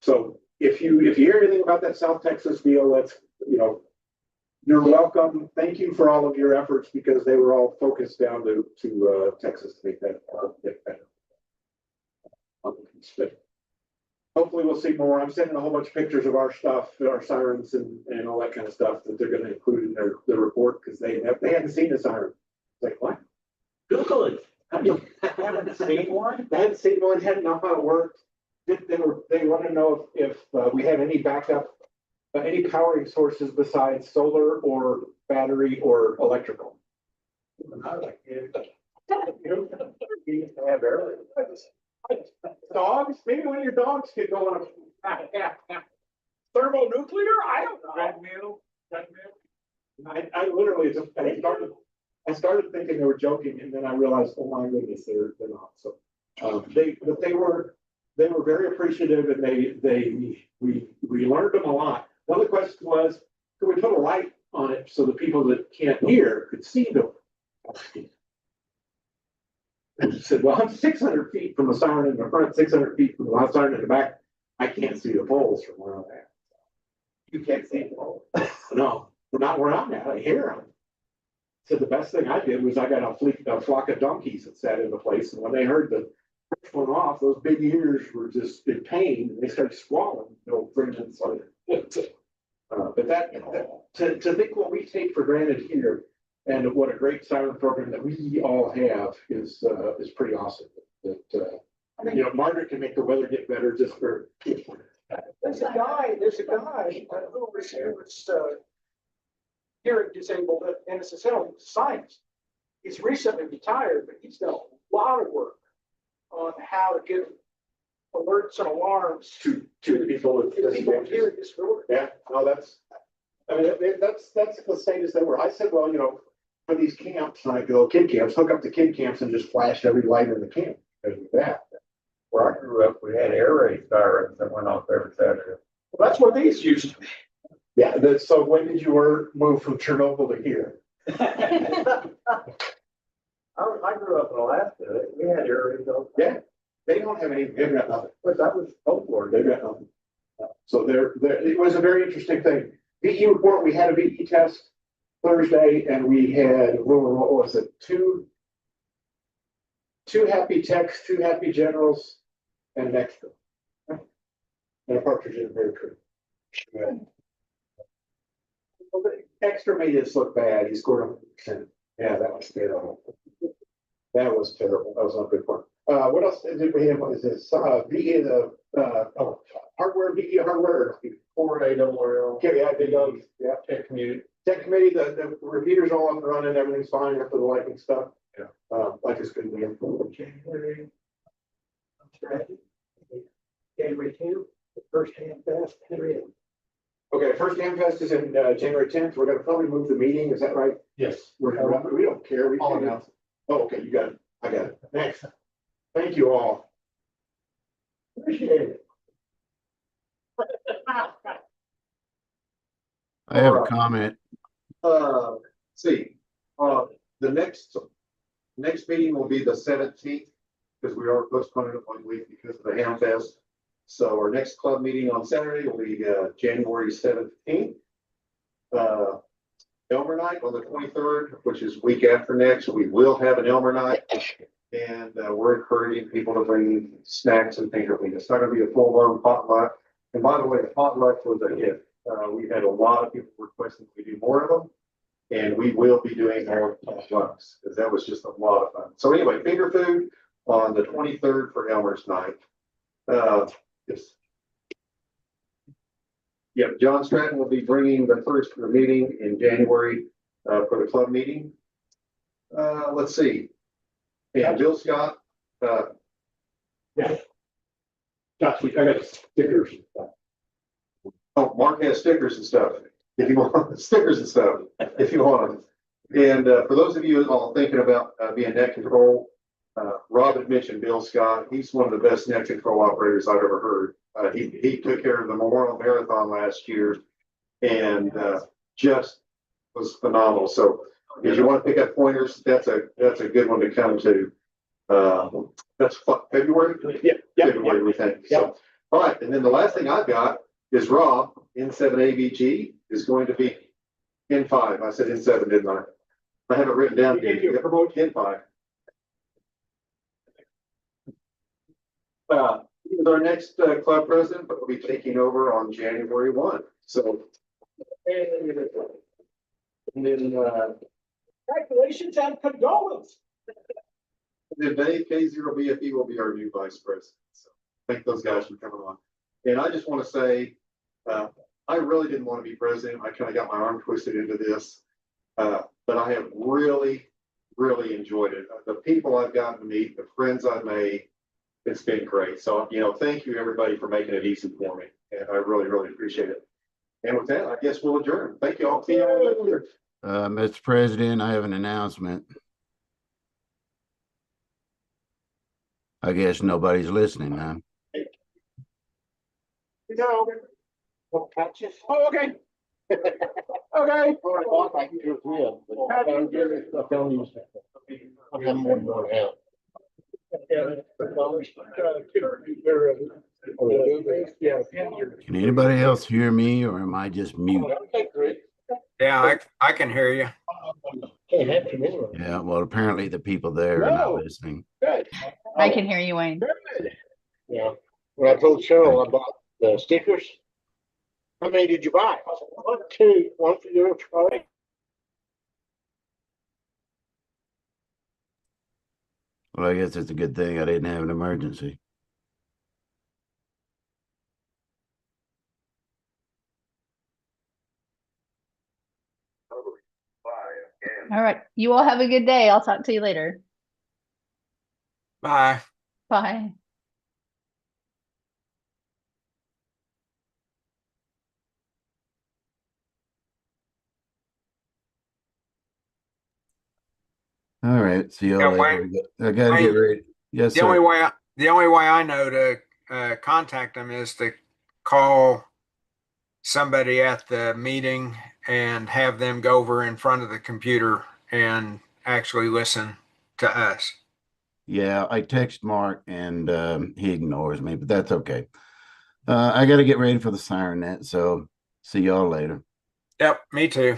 So if you hear anything about that South Texas deal, that's, you're welcome. Thank you for all of your efforts, because they were all focused down to Texas to make that get better. But hopefully we'll see more. I'm sending a whole bunch of pictures of our stuff, our sirens and all that kind of stuff that they're going to include in their report, because they hadn't seen a siren. It's like, what? Google it. haven't seen one? They hadn't seen one, hadn't known how it worked. They want to know if we have any backup, any powering sources besides solar or battery or electrical. Dogs, maybe one of your dogs could go on a Thermonuclear? I don't know. I literally just, I started thinking they were joking, and then I realized, oh my goodness, they're not. So they were very appreciative, and we learned them a lot. One of the questions was, could we put a light on it so the people that can't hear could see them? And I said, well, I'm 600 feet from the siren in the front, 600 feet from the last siren in the back. I can't see the poles from where I'm at. You can't see the pole. No, not where I'm at. I hear them. So the best thing I did was I got a flock of donkeys that sat in the place, and when they heard the first one off, those big ears were just in pain, and they started squalling. They'll bring it inside. But that to think what we take for granted here, and what a great siren program that we all have is pretty awesome. That Margaret can make the weather get better just for. There's a guy who was hearing disabled and it's a science. He's recently retired, but he's done a lot of work on how to give alerts and alarms to the people with hearing disability. Yeah, no, that's the same as they were. I said, well, for these camps, like the kid camps, hook up the kid camps and just flash every light in the camp. Because of that. Where I grew up, we had air raid sirens that went off every Saturday. Well, that's what these used to be. Yeah, so when did you move from Chernobyl to here? I grew up in Alaska. We had air raid. Yeah, they don't have any, they've got nothing. But that was folklore. They've got nothing. So it was a very interesting thing. VE report, we had a VE test Thursday and we had, what was it, two happy techs, two happy generals, and an extra. And a partridge in a pear tree. Well, the extra made us look bad. He scored 100%. Yeah, that was terrible. That was terrible. That was not good fun. What else did we have? What is this? VE, hardware, VE hardware. 4A. Okay, yeah, big dogs. Yeah. Tech community. Tech committee, the repeaters all up and running, everything's fine after the lighting stuff. Yeah. Like it's gonna be. January 2, the first hand fest, period. Okay, first Ham Fest is in January 10th. We're gonna probably move the meeting. Is that right? Yes. We don't care. We All can announced. Oh, okay, you got it. I got it. Thanks. Thank you all. Appreciate it. I have a comment. See, the next meeting will be the 17th, because we are postponing it 1 week because of the Ham Fest. So our next club meeting on Saturday will be January 17th. Elmer Night on the 23rd, which is week after next, we will have an Elmer Night. And we're encouraging people to bring snacks and things. It's not gonna be a full-blown potluck. And by the way, the potluck was a hit. We had a lot of people requesting we do more of them. And we will be doing more potlucks, because that was just a lot of fun. So anyway, finger food on the 23rd for Elmer's Night. Yes. Yep, John Stratton will be bringing the first meeting in January for the club meeting. Let's see. And Bill Scott, Yeah. Josh, I got stickers. oh, Mark has stickers and stuff. If you want stickers and stuff, if you want them. And for those of you all thinking about being net control, Rob had mentioned Bill Scott. He's one of the best net control operators I've ever heard. He took care of the Memorial Marathon last year and just was phenomenal. So if you want to pick up pointers, that's a good one to come to. That's what, February? Yeah. February, we think. So, all right. And then the last thing I've got is Rob, N5ATG, is going to be N5. I said N7, didn't I? I have it written down. Promote N5. He's our next club president, but will be taking over on January 1. So, and then Congratulations and condolence. Dave K0BFE will be our new vice president. So thank those guys for coming on. And I just want to say, I really didn't want to be president. I kind of got my arm twisted into this, but I have really, really enjoyed it. The people I've gotten to meet, the friends I've made, it's been great. So, thank you everybody for making it easy for me. And I really, really appreciate it. And with that, I guess we'll adjourn. Thank you all. See you all later. Mr. President, I have an announcement. I guess nobody's listening, huh? No. Won't catch us. Oh, okay. Okay. Can anybody else hear me or am I just mute? Yeah, I can hear you. Yeah, well, apparently the people there are not listening. Good. I can hear you, Wayne. Good. Yeah. When I told Cheryl I bought the stickers, how many did you buy? One, two, one for you, Charlie. Well, I guess it's a good thing I didn't have an emergency. All right. You all have a good day. I'll talk to you later. Bye. Bye. All right. See you Yeah, all later. I gotta get ready. Yes, The sir. only way I know to contact them is to call somebody at the meeting and have them go over in front of the computer and actually listen to us. Yeah, I text Mark and he ignores me, but that's okay. I got to get ready for the siren net, so see y'all later. Yep, me too.